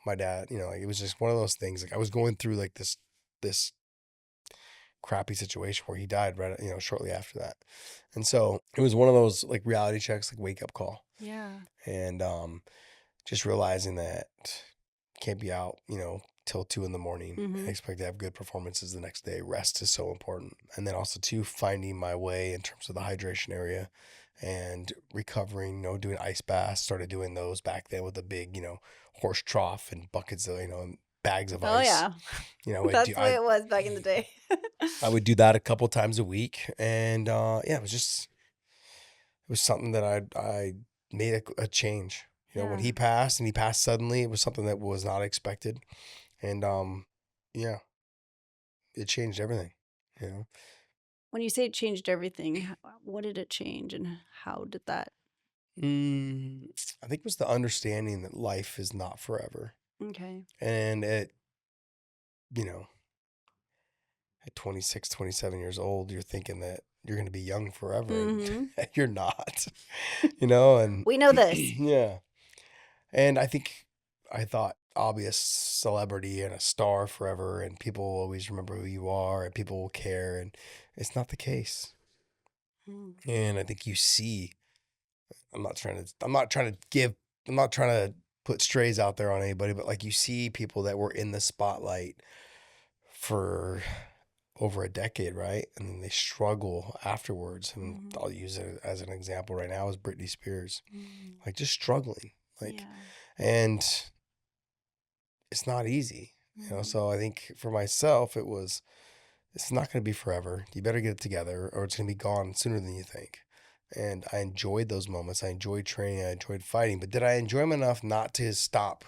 [SPEAKER 4] my dad, like it was just one of those things. Like I was going through like this crappy situation where he died right, shortly after that. And so it was one of those like reality checks, like wake up call.
[SPEAKER 1] Yeah.
[SPEAKER 4] And just realizing that can't be out, till 2 a.m. and
[SPEAKER 1] Mhm.
[SPEAKER 4] expect to have good performances the next day. Rest is so important. And then also too, finding my way in terms of the hydration area and recovering, doing ice baths. Started doing those back then with a big, horse trough and buckets of, and bags of
[SPEAKER 1] Oh,
[SPEAKER 4] ice.
[SPEAKER 1] yeah.
[SPEAKER 4] I'd
[SPEAKER 1] That's
[SPEAKER 4] do-
[SPEAKER 1] the way
[SPEAKER 4] I,
[SPEAKER 1] it was back in the day.
[SPEAKER 4] I would do that a couple times a week. And it was something that I made a change. When
[SPEAKER 1] Yeah.
[SPEAKER 4] he passed, and he passed suddenly, it was something that was not expected. And yeah, it changed everything. You know,
[SPEAKER 1] When you say it changed everything, what did it change and how did that?
[SPEAKER 4] I think it was the understanding that life is not forever,
[SPEAKER 1] Okay.
[SPEAKER 4] and you know, at 26, 27 years old, you're thinking that you're going to be young forever,
[SPEAKER 1] Mhm.
[SPEAKER 4] and you're not. And
[SPEAKER 1] We know this.
[SPEAKER 4] yeah, and I thought I'll be a celebrity and a star forever, and people will always remember who you are, and people will care, and it's not the case.
[SPEAKER 1] Mm.
[SPEAKER 4] And I think you see, I'm not trying to put strays out there on anybody, but like you see people that were in the spotlight for over a decade, right? And then they struggle afterwards. And
[SPEAKER 1] Mhm.
[SPEAKER 4] I'll use it as an example right now is Britney Spears,
[SPEAKER 1] Mm.
[SPEAKER 4] like just struggling, like,
[SPEAKER 1] Yeah.
[SPEAKER 4] and it's not easy,
[SPEAKER 1] Mhm.
[SPEAKER 4] So I think for myself, it's not going to be forever. You better get it together or it's going to be gone sooner than you think. And I enjoyed those moments. I enjoyed training. I enjoyed fighting. But did I enjoy them enough not to stop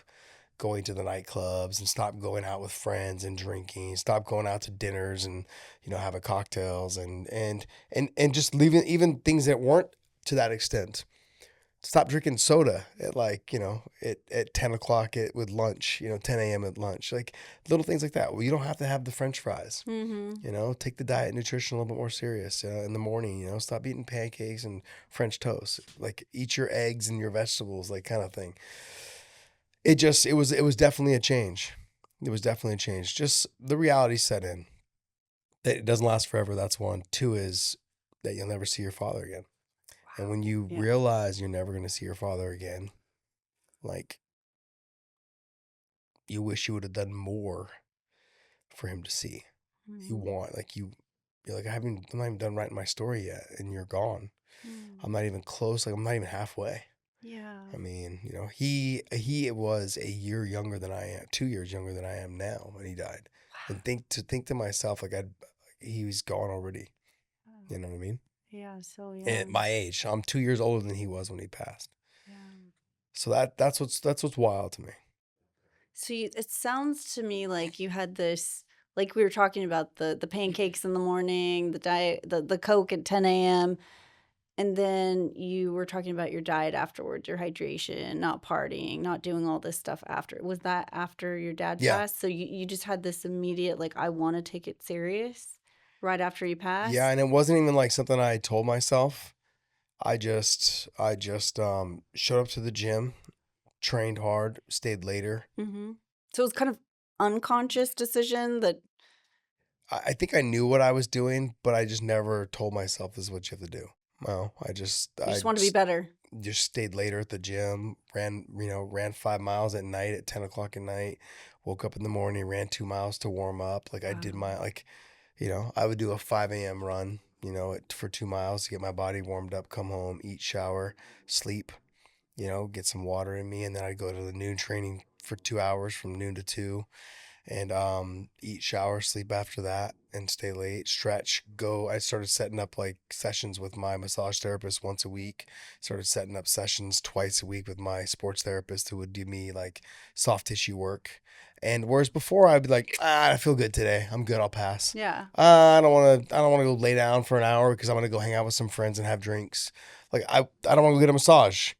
[SPEAKER 4] going to the nightclubs and stopped going out with friends and drinking, stopped going out to dinners and, having cocktails and just leaving even things that weren't to that extent. Stop drinking soda at at 10 o'clock with lunch, 10 a.m. at lunch, like little things like that. Well, you don't have to have the French fries, take the diet nutrition a little bit more serious in the morning, stop eating pancakes and French toast, like eat your eggs and your vegetables, like kind of thing. It was definitely a change. It was definitely a change. Just the reality set in that it doesn't last forever. That's one. Two is that you'll never see your father again. And when you realize you're never going to see your father again, like, you wish you would have done more for him to see. You want, like, you're like, I'm not even done writing my story yet, and you're gone. I'm not even close. Like, I'm not even halfway.
[SPEAKER 1] Yeah.
[SPEAKER 4] I mean, he was a year younger than I am, 2 years younger than I am now when he died. Wow. And think to myself, like, he was gone already. You know what I mean?
[SPEAKER 1] Yeah, so young.
[SPEAKER 4] And at my age, I'm 2 years older than he was when he passed.
[SPEAKER 1] Yeah.
[SPEAKER 4] So that's what's wild to me.
[SPEAKER 1] So it sounds to me like you had this, like we were talking about the pancakes in the morning, the diet, the Coke at 10 a.m. And then you were talking about your diet afterwards, your hydration, not partying, not doing all this stuff after. Was that after your dad passed? So you just had this immediate, like, I want to take it serious right after he passed?
[SPEAKER 4] Yeah, and it wasn't even like something I told myself. I just showed up to the gym, trained hard, stayed later.
[SPEAKER 1] Mm-hmm. So it was kind of unconscious decision that.
[SPEAKER 4] I think I knew what I was doing, but I just never told myself this is what you have to do. No, I just
[SPEAKER 1] want to be better.
[SPEAKER 4] Just stayed later at the gym, ran 5 miles at night at 10 o'clock at night, woke up in the morning, ran 2 miles to warm up. Like, I did my, like, I would do a 5 a.m. run, for 2 miles to get my body warmed up, come home, eat, shower, sleep, get some water in me. And then I'd go to the noon training for 2 hours from noon to 2 and eat, shower, sleep after that and stay late, stretch, go. I started setting up like sessions with my massage therapist once a week, started setting up sessions twice a week with my sports therapist who would do me like soft tissue work. And whereas before I'd be like, I feel good today. I'm good. I'll pass.
[SPEAKER 1] Yeah.
[SPEAKER 4] I don't want to go lay down for an hour because I'm going to go hang out with some friends and have drinks. Like, I don't want to go get a massage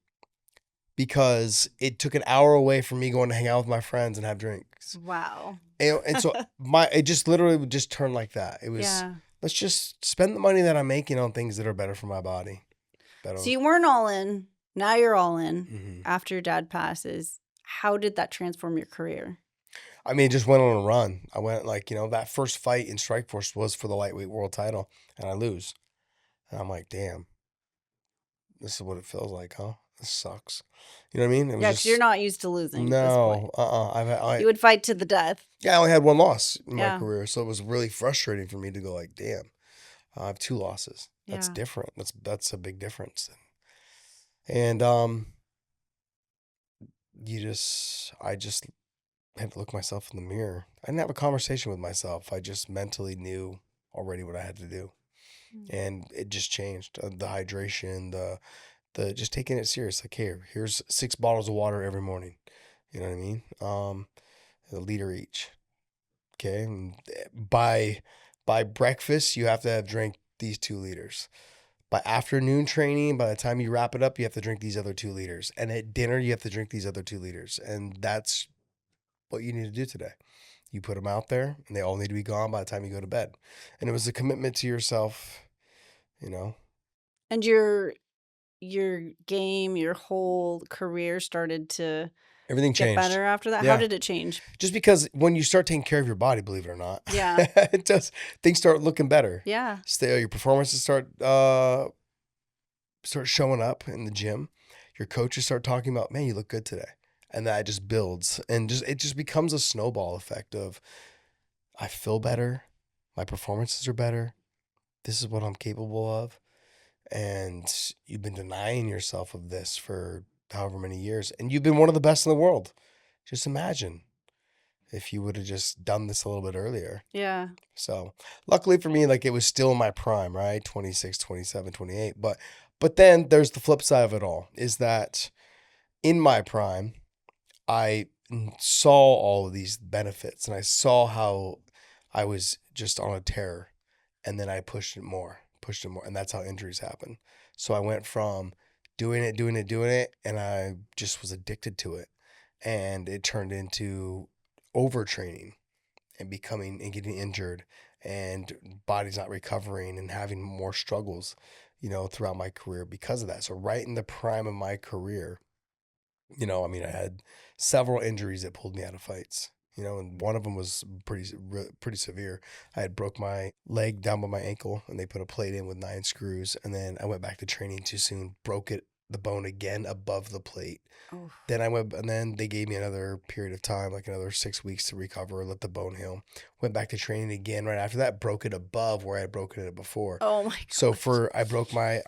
[SPEAKER 4] because it took an hour away from me going to hang out with my friends and have drinks.
[SPEAKER 1] Wow.
[SPEAKER 4] And so it just literally would just turn like that. It was, let's just spend the money that I'm making on things that are better for my body.
[SPEAKER 1] So you weren't all in. Now you're all in after your dad passes. How did that transform your career?
[SPEAKER 4] I mean, it just went on a run. I went that first fight in Strikeforce was for the lightweight world title, and I lose. And I'm like, damn, this is what it feels like, huh? This sucks. You know what I mean?
[SPEAKER 1] Because you're not used to losing.
[SPEAKER 4] No,
[SPEAKER 1] you would fight to the death.
[SPEAKER 4] Yeah, I only had one loss in my career, so it was really frustrating for me to go like, damn, I have 2 losses. That's different. That's a big difference. And I just had to look myself in the mirror. I didn't have a conversation with myself. I just mentally knew already what I had to do. And it just changed. The hydration, the just taking it serious. Like, here's 6 bottles of water every morning. You know what I mean? A liter each. Okay. And by breakfast, you have to have drank these 2 liters. By afternoon training, by the time you wrap it up, you have to drink these other 2 liters. And at dinner, you have to drink these other 2 liters. And that's what you need to do today. You put them out there, and they all need to be gone by the time you go to bed. And it was a commitment to yourself,
[SPEAKER 1] And your game, your whole career started to
[SPEAKER 4] everything
[SPEAKER 1] get
[SPEAKER 4] changed
[SPEAKER 1] better after that.
[SPEAKER 4] Yeah.
[SPEAKER 1] How did it change?
[SPEAKER 4] Just because when you start taking care of your body, believe it or not,
[SPEAKER 1] Yeah,
[SPEAKER 4] it does. Things start looking better.
[SPEAKER 1] Yeah,
[SPEAKER 4] Your performances start showing up in the gym. Your coaches start talking about, man, you look good today, and that just builds, and it just becomes a snowball effect of, I feel better, my performances are better. This is what I'm capable of. And you've been denying yourself of this for however many years. And you've been one of the best in the world. Just imagine if you would have just done this a little bit earlier.
[SPEAKER 1] Yeah.
[SPEAKER 4] So luckily for me, like, it was still in my prime, right? 26, 27, 28. But then there's the flip side of it all, is that in my prime, I saw all of these benefits, and I saw how I was just on a tear, and then I pushed it more, and that's how injuries happen. So I went from doing it, and I just was addicted to it, and it turned into overtraining and getting injured, and body's not recovering and having more struggles, throughout my career because of that. So right in the prime of my career, I mean, I had several injuries that pulled me out of fights. And one of them was pretty severe. I had broke my leg down by my ankle, and they put a plate in with 9 screws. And then I went back to training too soon, broke the bone again above the plate.
[SPEAKER 1] Oof.
[SPEAKER 4] And then they gave me another period of time, like another 6 weeks to recover, let the bone heal. Went back to training again right after that, broke it above where I had broken it before.
[SPEAKER 1] Oh my god.
[SPEAKER 4] So I broke my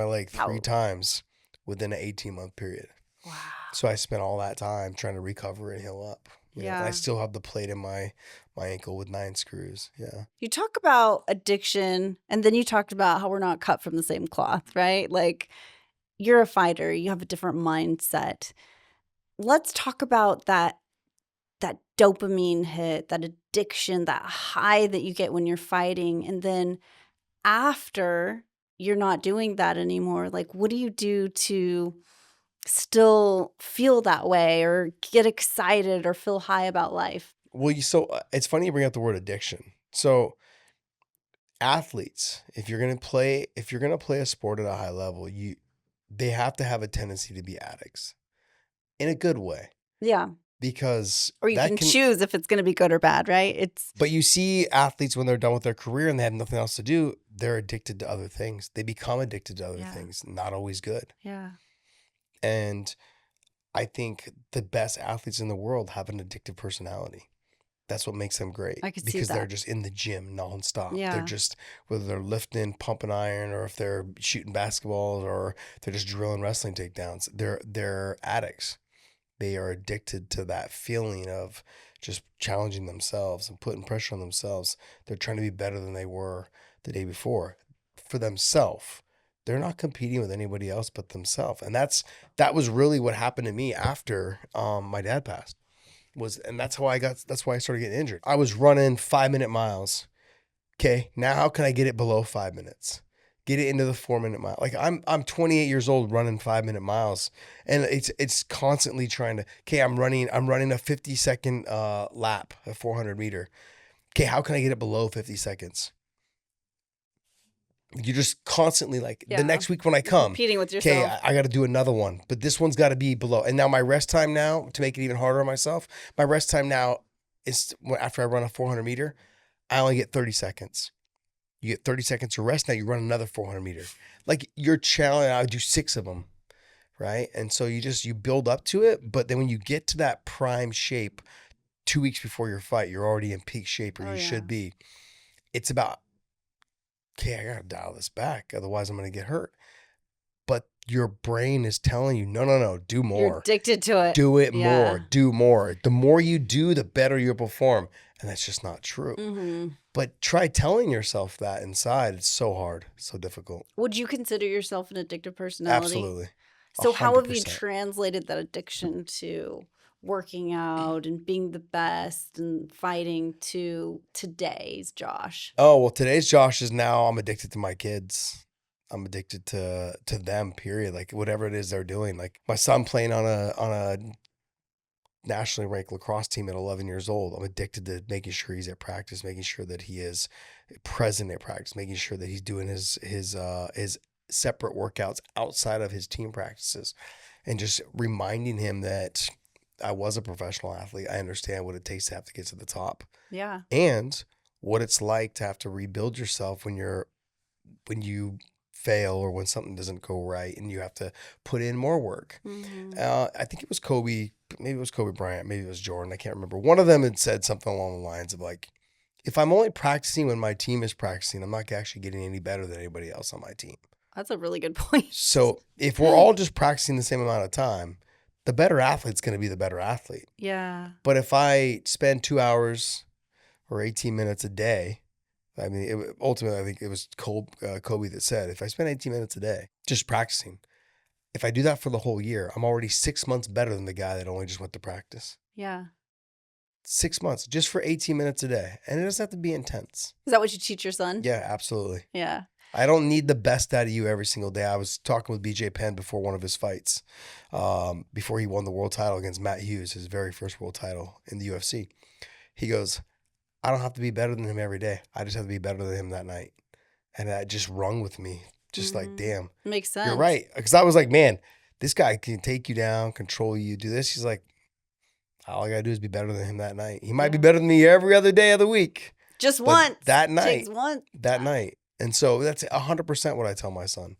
[SPEAKER 4] leg 3
[SPEAKER 1] Ow.
[SPEAKER 4] times within an 18-month period.
[SPEAKER 1] Wow.
[SPEAKER 4] So I spent all that time trying to recover and heal up. And I
[SPEAKER 1] Yeah.
[SPEAKER 4] still have the plate in my ankle with 9 screws. Yeah.
[SPEAKER 1] You talk about addiction, and then you talked about how we're not cut from the same cloth, right? Like, you're a fighter, you have a different mindset. Let's talk about that dopamine hit, that addiction, that high that you get when you're fighting, and then after you're not doing that anymore, like, what do you do to still feel that way or get excited or feel high about life?
[SPEAKER 4] Well, it's funny you bring up the word addiction. So athletes, if you're gonna play a sport at a high level, they have to have a tendency to be addicts in a good way,
[SPEAKER 1] Yeah.
[SPEAKER 4] because
[SPEAKER 1] Or you
[SPEAKER 4] that
[SPEAKER 1] can choose if it's going to be good or bad, right?
[SPEAKER 4] But you see athletes when they're done with their career and they have nothing else to do, they're addicted to other things. They become addicted to other
[SPEAKER 1] Yeah.
[SPEAKER 4] things, not always good.
[SPEAKER 1] Yeah.
[SPEAKER 4] And I think the best athletes in the world have an addictive personality. That's what makes them great.
[SPEAKER 1] I could see
[SPEAKER 4] because they're
[SPEAKER 1] that.
[SPEAKER 4] just in the gym nonstop.
[SPEAKER 1] Yeah.
[SPEAKER 4] They're just, whether they're lifting, pumping iron, or if they're shooting basketballs, or they're just drilling wrestling takedowns, they're addicts. They are addicted to that feeling of just challenging themselves and putting pressure on themselves. They're trying to be better than they were the day before for themselves. They're not competing with anybody else but themselves. And that was really what happened to me after my dad passed. That's why I started getting injured. I was running 5-minute miles. Okay, now how can I get it below 5 minutes? Get it into the 4-minute mile. Like I'm 28 years old running 5-minute miles, and it's constantly trying to. Okay, I'm running a 50-second lap, a 400 meter. Okay, how can I get it below 50 seconds? You're just constantly like,
[SPEAKER 1] Yeah.
[SPEAKER 4] the next week when I come,
[SPEAKER 1] Competing with
[SPEAKER 4] okay,
[SPEAKER 1] yourself.
[SPEAKER 4] I got to do another one, but this one's got to be below. And now my rest time now, to make it even harder on myself, my rest time now is after I run a 400 meter, I only get 30 seconds. You get 30 seconds to rest. Now you run another 400 meter. Like you're challenging, I would do 6 of them, right? And so you build up to it. But then when you get to that prime shape 2 weeks before your fight, you're already in peak shape, or
[SPEAKER 1] Oh,
[SPEAKER 4] you
[SPEAKER 1] yeah.
[SPEAKER 4] should be. It's about, okay, I got to dial this back. Otherwise I'm going to get hurt. But your brain is telling you, no, do more.
[SPEAKER 1] You're addicted to it.
[SPEAKER 4] Do it
[SPEAKER 1] Yeah.
[SPEAKER 4] more. Do more. The more you do, the better you'll perform. And that's just not true.
[SPEAKER 1] Mm-hmm.
[SPEAKER 4] But try telling yourself that inside. It's so hard, so difficult.
[SPEAKER 1] Would you consider yourself an addictive personality?
[SPEAKER 4] Absolutely.
[SPEAKER 1] So how have you
[SPEAKER 4] 100%.
[SPEAKER 1] translated that addiction to working out and being the best and fighting to today's Josh?
[SPEAKER 4] Oh, well, today's Josh is now I'm addicted to my kids. I'm addicted to them, period. Like whatever it is they're doing. Like my son playing on a nationally ranked lacrosse team at 11 years old. I'm addicted to making sure he's at practice, making sure that he is present at practice, making sure that he's doing his separate workouts outside of his team practices, and just reminding him that I was a professional athlete. I understand what it takes to have to get to the top,
[SPEAKER 1] Yeah.
[SPEAKER 4] and what it's like to have to rebuild yourself when you fail or when something doesn't go right and you have to put in more work.
[SPEAKER 1] Mm-hmm.
[SPEAKER 4] I think it was Kobe, maybe it was Kobe Bryant, maybe it was Jordan, I can't remember. One of them had said something along the lines of like, if I'm only practicing when my team is practicing, I'm not actually getting any better than anybody else on my team.
[SPEAKER 1] That's a really good point.
[SPEAKER 4] So if we're all just practicing the same amount of time, the better athlete's going to be the better athlete.
[SPEAKER 1] Yeah.
[SPEAKER 4] But if I spend 2 hours or 18 minutes a day, I mean, ultimately, I think it was Kobe that said, if I spend 18 minutes a day just practicing, if I do that for the whole year, I'm already 6 months better than the guy that only just went to practice.
[SPEAKER 1] Yeah.
[SPEAKER 4] 6 months just for 18 minutes a day. And it doesn't have to be intense.
[SPEAKER 1] Is that what you teach your son?
[SPEAKER 4] Yeah, absolutely.
[SPEAKER 1] Yeah.
[SPEAKER 4] I don't need the best out of you every single day. I was talking with BJ Penn before one of his fights, before he won the world title against Matt Hughes, his very first world title in the UFC. He goes, I don't have to be better than him every day. I just have to be better than him that night. And that just rung with me. Just like, damn,
[SPEAKER 1] Makes sense.
[SPEAKER 4] you're right. Because I was like, man, this guy can take you down, control you, do this. He's like, all I got to do is be better than him that night. He might be better than me every other day of the week.
[SPEAKER 1] Just
[SPEAKER 4] but
[SPEAKER 1] once.
[SPEAKER 4] That night.
[SPEAKER 1] Takes once.
[SPEAKER 4] That night. And so that's 100% what I tell my son.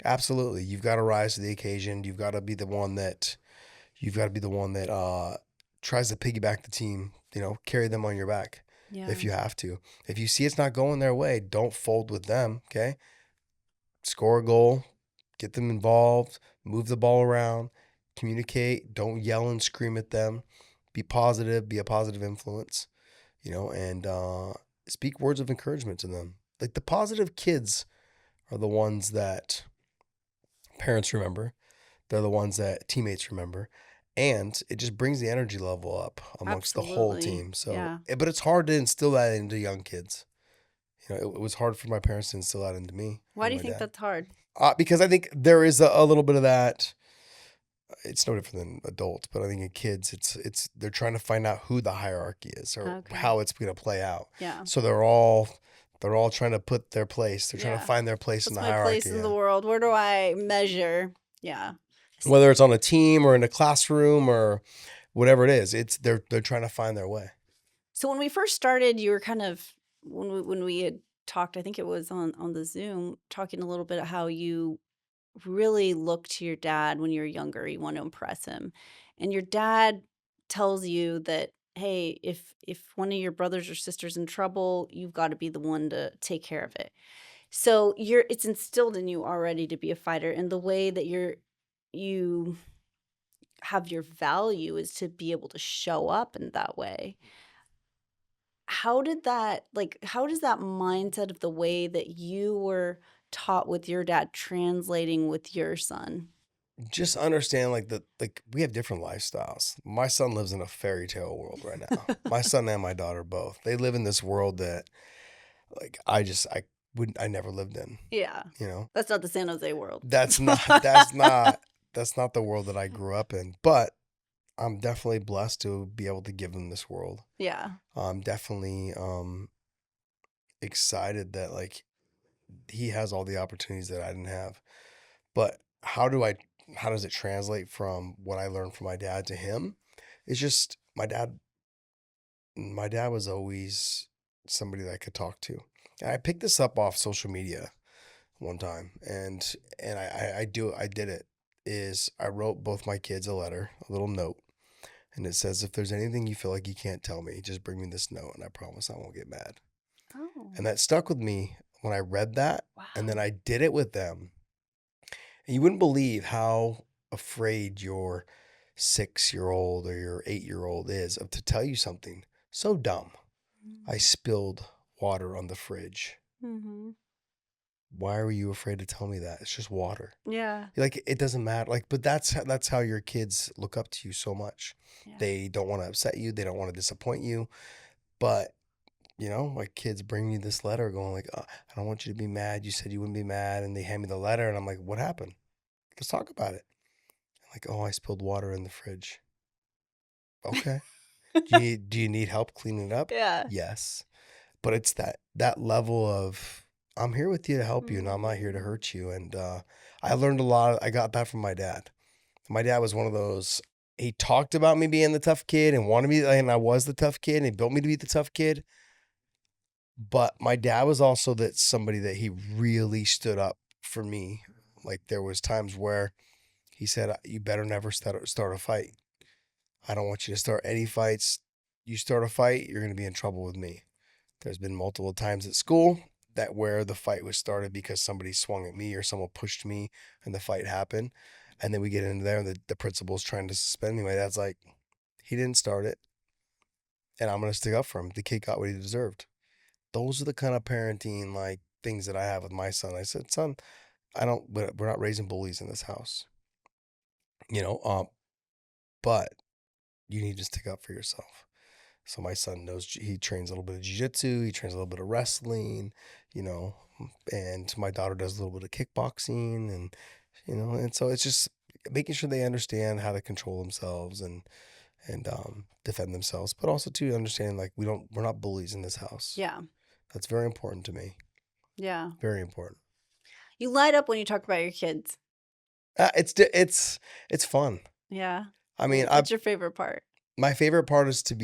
[SPEAKER 4] Absolutely. You've got to rise to the occasion. You've got to be the one that tries to piggyback the team, carry them on your back if you have to. If you see it's not going their way, don't fold with them, okay? Score a goal, get them involved, move the ball around, communicate, don't yell and scream at them. Be positive, be a positive influence, and speak words of encouragement to them. Like the positive kids are the ones that parents remember. They're the ones that teammates remember. And it just brings the energy level up amongst the whole team. So, but it's hard to instill that into young kids. It was hard for my parents to instill that into me.
[SPEAKER 1] Why do you think that's hard?
[SPEAKER 4] Because I think there is a little bit of that. It's no different than adults, but I think in kids, it's they're trying to find out who the hierarchy is or how it's going to play out.
[SPEAKER 1] Yeah.
[SPEAKER 4] So they're all trying to put their place. They're trying to find their place in the hierarchy.
[SPEAKER 1] What's my place in the world? Where do I measure? Yeah.
[SPEAKER 4] Whether it's on a team or in a classroom or whatever it is, they're trying to find their way.
[SPEAKER 1] So when we first started, you were kind of when we had talked, I think it was on the Zoom, talking a little bit of how you really look to your dad when you're younger. You want to impress him. And your dad tells you that, hey, if one of your brothers or sisters in trouble, you've got to be the one to take care of it. So it's instilled in you already to be a fighter, and the way that you have your value is to be able to show up in that way. How does that mindset of the way that you were taught with your dad translating with your son?
[SPEAKER 4] Just understand we have different lifestyles. My son lives in a fairy tale world right now. My son and my daughter both. They live in this world that I never lived in.
[SPEAKER 1] Yeah. That's not the San Jose world.
[SPEAKER 4] That's not the world that I grew up in. But I'm definitely blessed to be able to give them this world.
[SPEAKER 1] Yeah.
[SPEAKER 4] I'm definitely excited that he has all the opportunities that I didn't have. But how does it translate from what I learned from my dad to him? It's just my dad was always somebody that I could talk to. And I picked this up off social media one time, and I did it. I wrote both my kids a little note, and it says, if there's anything you feel like you can't tell me, just bring me this note, and I promise I won't get mad.
[SPEAKER 1] Oh.
[SPEAKER 4] And that stuck with me when I read that,
[SPEAKER 1] Wow.
[SPEAKER 4] and then I did it with them. And you wouldn't believe how afraid your 6-year-old or your 8-year-old is to tell you something so dumb. I spilled water on the fridge.
[SPEAKER 1] Mm-hmm.
[SPEAKER 4] Why are you afraid to tell me that? It's just water.
[SPEAKER 1] Yeah.
[SPEAKER 4] It doesn't matter. But that's how your kids look up to you so much.
[SPEAKER 1] Yeah.
[SPEAKER 4] They don't want to upset you. They don't want to disappoint you. But, my kids bring me this letter going I don't want you to be mad. You said you wouldn't be mad. And they hand me the letter and I'm like, what happened? Let's talk about it. I spilled water in the fridge. Okay. Do you need help cleaning it up?
[SPEAKER 1] Yeah.
[SPEAKER 4] Yes. But it's that level of, I'm here with you to help you, and I'm not here to hurt you. And I learned a lot. I got that from my dad. My dad was one of those, he talked about me being the tough kid and wanted me, and I was the tough kid, and he built me to be the tough kid. But my dad was also somebody that he really stood up for me. There was times where he said, you better never start a fight. I don't want you to start any fights. You start a fight, you're going to be in trouble with me. There's been multiple times at school where the fight was started because somebody swung at me or someone pushed me and the fight happened. And then we get into there and the principal's trying to suspend me. My dad's like, he didn't start it. And I'm going to stick up for him. The kid got what he deserved. Those are the kind of parenting things that I have with my son. I said, son, we're not raising bullies in this house. But you need to stick up for yourself. So my son knows, he trains a little bit of jiu-jitsu, he trains a little bit of wrestling, you know, and my daughter does a little bit of kickboxing, and, you know, and so it's just making sure they understand how to control themselves and defend themselves, but also to understand, like, we're not bullies in this house.
[SPEAKER 1] Yeah.
[SPEAKER 4] That's very important to me.
[SPEAKER 1] Yeah.
[SPEAKER 4] Very important.
[SPEAKER 1] You light up when you talk about your kids.
[SPEAKER 4] It's fun.
[SPEAKER 1] Yeah.
[SPEAKER 4] I mean,
[SPEAKER 1] What's your favorite part?
[SPEAKER 4] my favorite part is to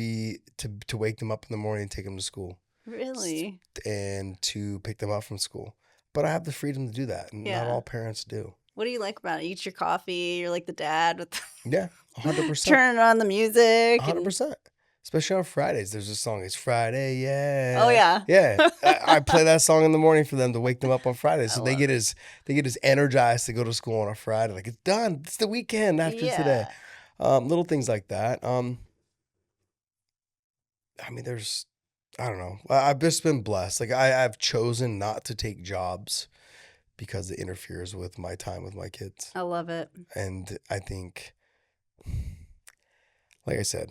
[SPEAKER 4] wake them up in the morning and take them to school
[SPEAKER 1] Really?
[SPEAKER 4] and to pick them up from school. But I have the freedom to do that, and not
[SPEAKER 1] Yeah.
[SPEAKER 4] all parents do.
[SPEAKER 1] What do you like about it? You eat your coffee. You're like the dad with
[SPEAKER 4] Yeah, 100%.
[SPEAKER 1] turning on the music.
[SPEAKER 4] 100%. Especially on Fridays. There's a song, it's Friday, yeah.
[SPEAKER 1] Oh, yeah.
[SPEAKER 4] Yeah. I play that song in the morning for them to wake them up on Fridays. So
[SPEAKER 1] I
[SPEAKER 4] they
[SPEAKER 1] love
[SPEAKER 4] get as energized to go to school on a Friday. Like, it's done. It's the weekend after today. Little things like that. I mean, I don't know. I've just been blessed. Like, I've chosen not to take jobs because it interferes with my time with my kids.
[SPEAKER 1] I love it.
[SPEAKER 4] And I think, like I said,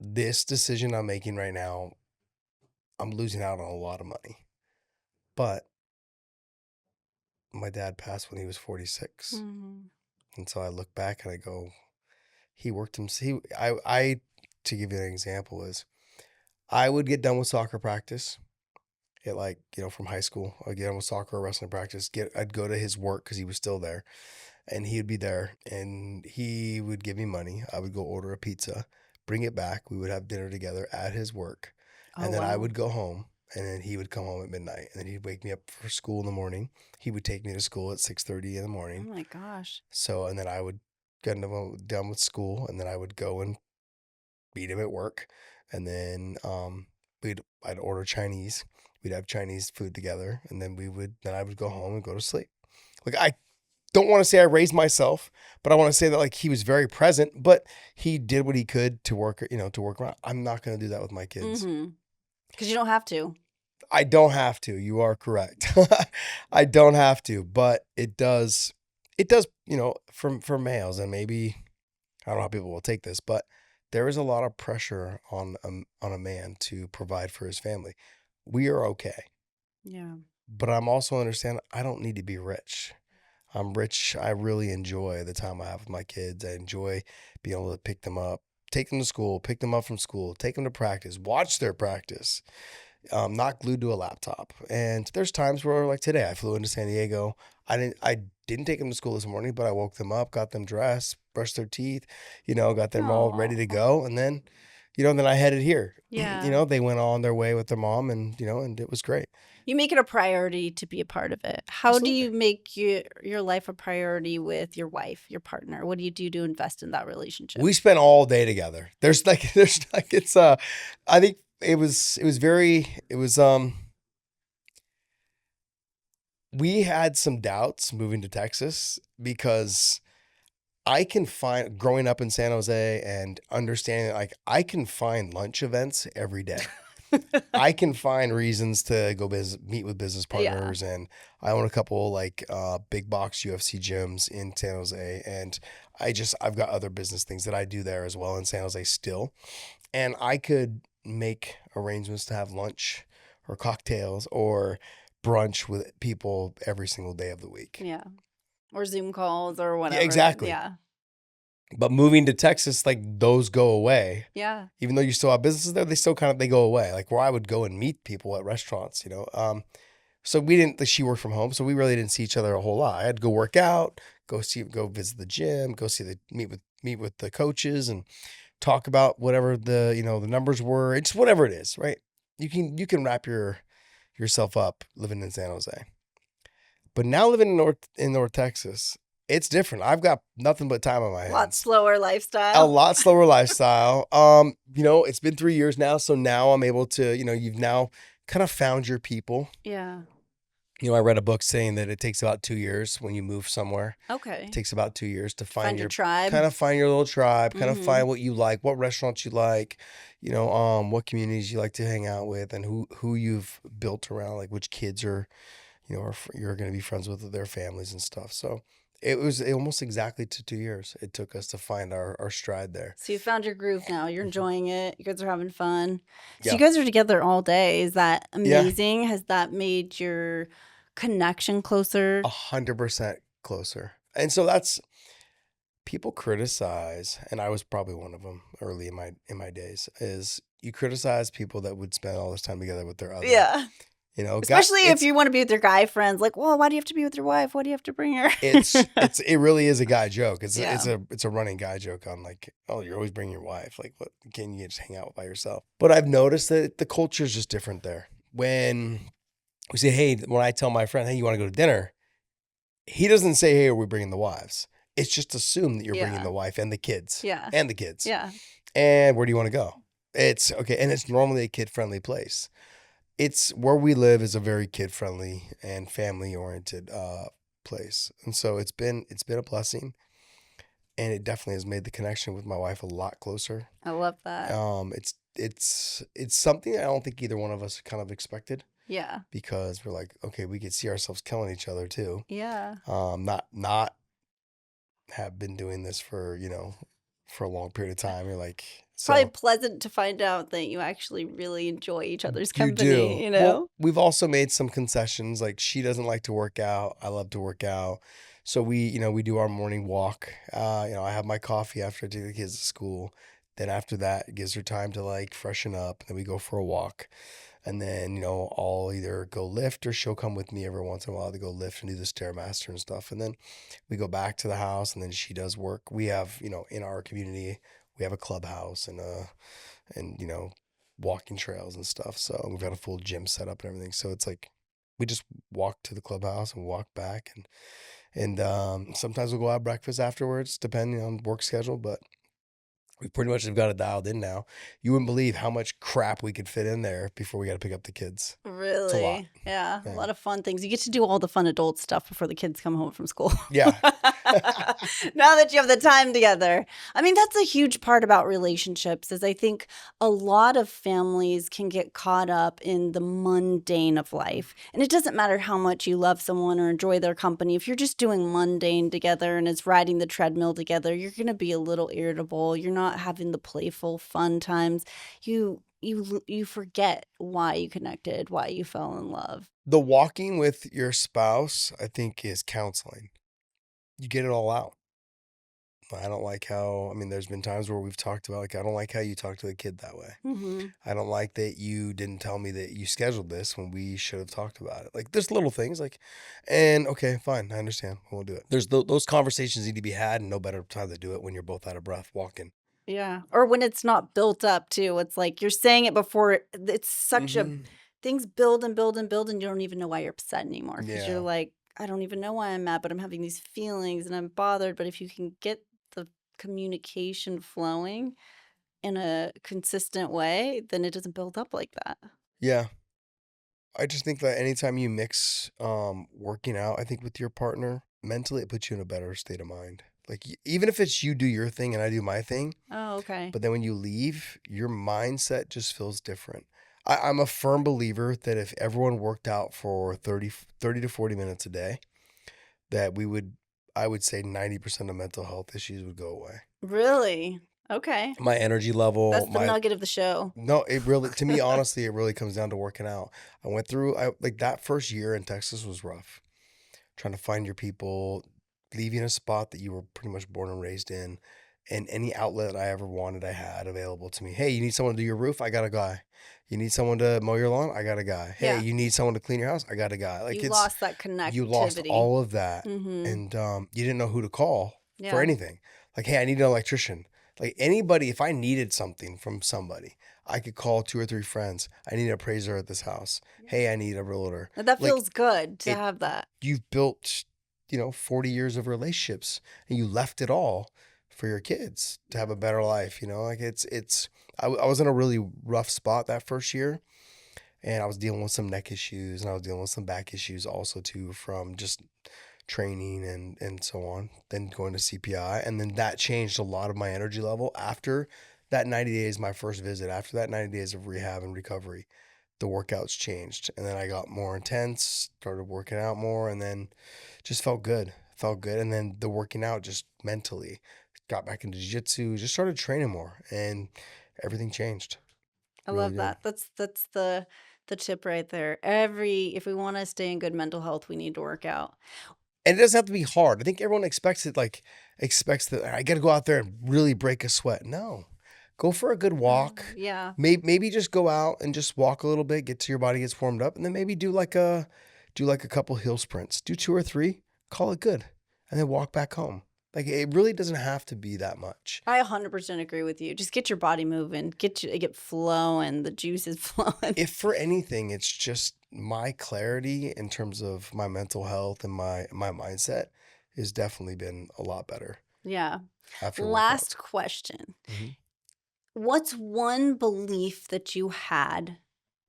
[SPEAKER 4] this decision I'm making right now, I'm losing out on a lot of money. But my dad passed when he was 46.
[SPEAKER 1] Mhm.
[SPEAKER 4] And so I look back and I go, he worked himself. I to give you an example is, I would get done with soccer practice at, like, you know, from high school. I'd get done with soccer or wrestling practice. I'd go to his work because he was still there, and he'd be there, and he would give me money. I would go order a pizza, bring it back. We would have dinner together at his work,
[SPEAKER 1] Oh,
[SPEAKER 4] and then I
[SPEAKER 1] wow.
[SPEAKER 4] would go home, and then he would come home at midnight, and then he'd wake me up for school in the morning. He would take me to school at 6:30 in the
[SPEAKER 1] Oh
[SPEAKER 4] morning.
[SPEAKER 1] my gosh.
[SPEAKER 4] So, and then I would get done with school, and then I would go and meet him at work, and then I'd order Chinese. We'd have Chinese food together, and then I would go home and go to sleep. Like, I don't want to say I raised myself, but I want to say that, like, he was very present, but he did what he could to work around. I'm not going to do that with my kids.
[SPEAKER 1] Because you don't have to.
[SPEAKER 4] I don't have to. You are correct. I don't have to, but it does, you know, for males, and maybe, I don't know how people will take this, but there is a lot of pressure on a man to provide for his family. We are okay.
[SPEAKER 1] Yeah.
[SPEAKER 4] But I'm also understand I don't need to be rich. I'm rich. I really enjoy the time I have with my kids. I enjoy being able to pick them up, take them to school, pick them up from school, take them to practice, watch their practice. Not glued to a laptop. And there's times where, like today, I flew into San Diego. I didn't take them to school this morning, but I woke them up, got them dressed, brushed their teeth, you know, got them all ready to go. And then, you know, then I headed here.
[SPEAKER 1] Yeah.
[SPEAKER 4] You know, they went on their way with their mom, and, you know, and it was great.
[SPEAKER 1] You make it a priority to be a part of it. How do you make your life a priority with your wife, your partner? What do you do to invest in that relationship?
[SPEAKER 4] We spent all day together. It's I think it was we had some doubts moving to Texas because I can find, growing up in San Jose and understanding, like, I can find lunch events every day. I can find reasons to go meet with business partners, and I own a couple, like, big box UFC gyms in San Jose, and I've got other business things that I do there as well in San Jose still, and I could make arrangements to have lunch or cocktails or brunch with people every single day of the week.
[SPEAKER 1] Yeah. Or Zoom calls or whatever.
[SPEAKER 4] Yeah, exactly.
[SPEAKER 1] Yeah.
[SPEAKER 4] But moving to Texas, like, those go away.
[SPEAKER 1] Yeah.
[SPEAKER 4] Even though you still have businesses there, they go away. Like, where I would go and meet people at restaurants, you know. So she worked from home, so we really didn't see each other a whole lot. I had to go work out, go visit the gym, meet with the coaches, and talk about whatever the numbers were. It's whatever it is, right? You can wrap yourself up living in San Jose. But now living in North Texas, it's different. I've got nothing but time on my hands.
[SPEAKER 1] A lot slower lifestyle.
[SPEAKER 4] A lot slower lifestyle. You know, it's been 3 years now, so now I'm able to, you know, you've now kind of found your people.
[SPEAKER 1] Yeah.
[SPEAKER 4] You know, I read a book saying that it takes about 2 years when you move somewhere.
[SPEAKER 1] Okay.
[SPEAKER 4] It takes about 2 years to
[SPEAKER 1] Find your tribe.
[SPEAKER 4] kind of find your little tribe, kind of find what you like, what restaurants you like, you know, what communities you like to hang out with, and who you've built around, like which kids are, you know, you're going to be friends with their families and stuff. So It was almost exactly to 2 years. It took us to find our stride there.
[SPEAKER 1] So you found your groove now. You're enjoying it. You guys are having fun. So
[SPEAKER 4] Yeah.
[SPEAKER 1] you guys are together all day. Is that
[SPEAKER 4] Yeah.
[SPEAKER 1] amazing? Has that made your connection closer?
[SPEAKER 4] 100% closer. And so that's people criticize, and I was probably one of them early in my days. Is you criticize people that would spend all this time together with their other.
[SPEAKER 1] Yeah.
[SPEAKER 4] You know,
[SPEAKER 1] Especially if you want to be with your guy friends, like, well, why do you have to be with your wife? Why do you have to bring her?
[SPEAKER 4] it really is a guy joke. It's
[SPEAKER 1] Yeah.
[SPEAKER 4] it's a running guy joke on like, oh, you're always bringing your wife. Like, what can you just hang out by yourself? But I've noticed that the culture is just different there. When we say, hey, when I tell my friend, hey, you want to go to dinner? He doesn't say, hey, are we bringing the wives? It's just assumed that you're bringing the wife and the kids.
[SPEAKER 1] Yeah.
[SPEAKER 4] And the kids.
[SPEAKER 1] Yeah.
[SPEAKER 4] And where do you want to go? It's okay. And it's normally a kid-friendly place. It's where we live is a very kid-friendly and family-oriented place. And so it's been a blessing. And it definitely has made the connection with my wife a lot closer.
[SPEAKER 1] I love that.
[SPEAKER 4] It's something I don't think either one of us kind of expected.
[SPEAKER 1] Yeah.
[SPEAKER 4] Because we're like, okay, we could see ourselves killing each other too.
[SPEAKER 1] Yeah.
[SPEAKER 4] Not have been doing this for, for a long period of time. You're like, so
[SPEAKER 1] Probably pleasant to find out that you actually really enjoy each other's
[SPEAKER 4] you
[SPEAKER 1] company,
[SPEAKER 4] do.
[SPEAKER 1] you know?
[SPEAKER 4] Well, we've also made some concessions. Like she doesn't like to work out. I love to work out. So we do our morning walk. I have my coffee after I take the kids to school. Then after that, it gives her time to like freshen up. Then we go for a walk. And then, I'll either go lift or she'll come with me every once in a while to go lift and do the Stairmaster and stuff. And then we go back to the house and then she does work. We have, in our community, we have a clubhouse and walking trails and stuff. So we've got a full gym set up and everything. So it's like we just walk to the clubhouse and walk back and sometimes we'll go have breakfast afterwards, depending on work schedule, but we pretty much have got it dialed in now. You wouldn't believe how much crap we could fit in there before we got to pick up the kids.
[SPEAKER 1] Really?
[SPEAKER 4] It's a lot.
[SPEAKER 1] Yeah.
[SPEAKER 4] Yeah.
[SPEAKER 1] A lot of fun things. You get to do all the fun adult stuff before the kids come home from school.
[SPEAKER 4] Yeah.
[SPEAKER 1] Now that you have the time together. I mean, that's a huge part about relationships is I think a lot of families can get caught up in the mundane of life. And it doesn't matter how much you love someone or enjoy their company. If you're just doing mundane together and it's riding the treadmill together, you're going to be a little irritable. You're not having the playful, fun times. You forget why you connected, why you fell in love.
[SPEAKER 4] The walking with your spouse, I think, is counseling. You get it all out. I don't like how, there's been times where we've talked about, like, I don't like how you talk to the kid that way.
[SPEAKER 1] Mm-hmm.
[SPEAKER 4] I don't like that you didn't tell me that you scheduled this when we should have talked about it. Like, there's little things and okay, fine, I understand. We'll do it. There's those conversations need to be had and no better time to do it when you're both out of breath walking.
[SPEAKER 1] Yeah. Or when it's not built up too. It's like you're saying it before it's such a things build and build and build and you don't even know why you're upset anymore. Because you're like, I don't even know why I'm mad, but I'm having these feelings and I'm bothered. But if you can get the communication flowing in a consistent way, then it doesn't build up like that.
[SPEAKER 4] Yeah. I just think that anytime you mix working out, I think with your partner, mentally it puts you in a better state of mind. Like even if it's you do your thing and I do my thing.
[SPEAKER 1] Oh, okay.
[SPEAKER 4] But then when you leave, your mindset just feels different. I'm a firm believer that if everyone worked out for 30 to 40 minutes a day, that I would say 90% of mental health issues would go away.
[SPEAKER 1] Really? Okay.
[SPEAKER 4] My energy level.
[SPEAKER 1] That's the nugget of the show.
[SPEAKER 4] No, it really, to me, honestly, it really comes down to working out. I went through, like that first year in Texas was rough. Trying to find your people, leaving a spot that you were pretty much born and raised in, and any outlet I ever wanted, I had available to me. Hey, you need someone to do your roof? I got a guy. You need someone to mow your lawn? I got a guy. Hey, you need someone to clean your house? I got a guy. Like
[SPEAKER 1] you lost that connectivity.
[SPEAKER 4] You lost all of that, and you didn't know who to call for anything. Like, hey, I need an electrician. Like anybody, if I needed something from somebody, I could call 2 or 3 friends. I need an appraiser at this house. Hey, I need a realtor.
[SPEAKER 1] And that feels good to have that.
[SPEAKER 4] You've built, 40 years of relationships, and you left it all for your kids to have a better life. Like I was in a really rough spot that first year, and I was dealing with some neck issues, and I was dealing with some back issues also too from just training and so on, then going to CPI. And then that changed a lot of my energy level after that 90 days, my first visit, after that 90 days of rehab and recovery, the workouts changed. And then I got more intense, started working out more, and then just felt good. felt good. And then the working out just mentally, got back into jiu-jitsu, just started training more, and everything changed.
[SPEAKER 1] I
[SPEAKER 4] Really
[SPEAKER 1] love
[SPEAKER 4] did.
[SPEAKER 1] that. That's the tip right there. If we want to stay in good mental health, we need to work out.
[SPEAKER 4] And it doesn't have to be hard. I think everyone expects it, like expects that I got to go out there and really break a sweat. No, go for a good walk.
[SPEAKER 1] Yeah.
[SPEAKER 4] Maybe just go out and just walk a little bit, get to your body gets warmed up, and then maybe do like a couple hill sprints. Do 2 or 3, call it good, and then walk back home. Like it really doesn't have to be that much.
[SPEAKER 1] I 100% agree with you. Just get your body moving, get flowing, the juices flowing.
[SPEAKER 4] If for anything, it's just my clarity in terms of my mental health and my mindset has definitely been a lot better
[SPEAKER 1] Yeah.
[SPEAKER 4] after workout.
[SPEAKER 1] Last question.
[SPEAKER 4] Mhm.
[SPEAKER 1] What's one belief that you had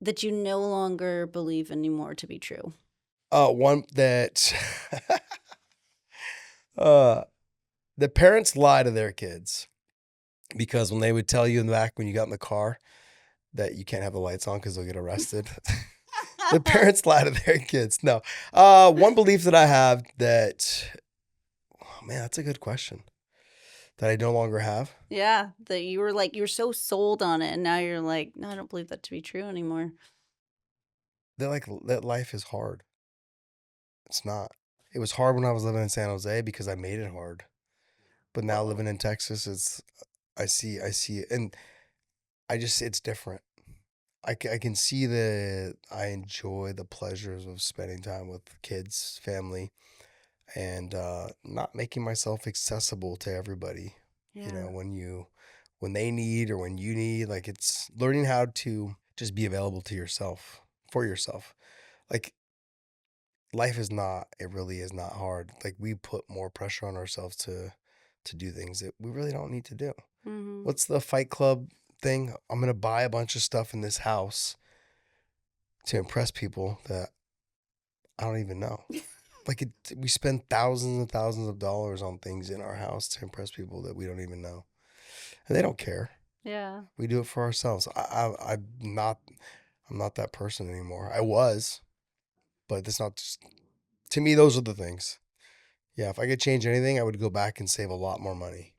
[SPEAKER 1] that you no longer believe anymore to be true?
[SPEAKER 4] One that the parents lie to their kids because when they would tell you in the back when you got in the car that you can't have the lights on because they'll get arrested. The parents lie to their kids. No. One belief that I have that, oh man, that's a good question. That I no longer have.
[SPEAKER 1] Yeah, that you were so sold on it, and now you're like, no, I don't believe that to be true anymore.
[SPEAKER 4] That life is hard. It's not. It was hard when I was living in San Jose because I made it hard. But now living in Texas, I see it, and it's different. I can see that I enjoy the pleasures of spending time with kids, family, and not making myself accessible to everybody.
[SPEAKER 1] Yeah.
[SPEAKER 4] You know, when they need or when you need, like it's learning how to just be available to yourself, for yourself. Like it really is not hard. Like we put more pressure on ourselves to do things that we really don't need to do.
[SPEAKER 1] Mm-hmm.
[SPEAKER 4] What's the Fight Club thing? I'm going to buy a bunch of stuff in this house to impress people that I don't even know. We spend thousands and thousands of dollars on things in our house to impress people that we don't even know. And they don't care.
[SPEAKER 1] Yeah.
[SPEAKER 4] We do it for ourselves. I'm not that person anymore. I was, but it's not just, to me, those are the things. Yeah, if I could change anything, I would go back and save a lot more money.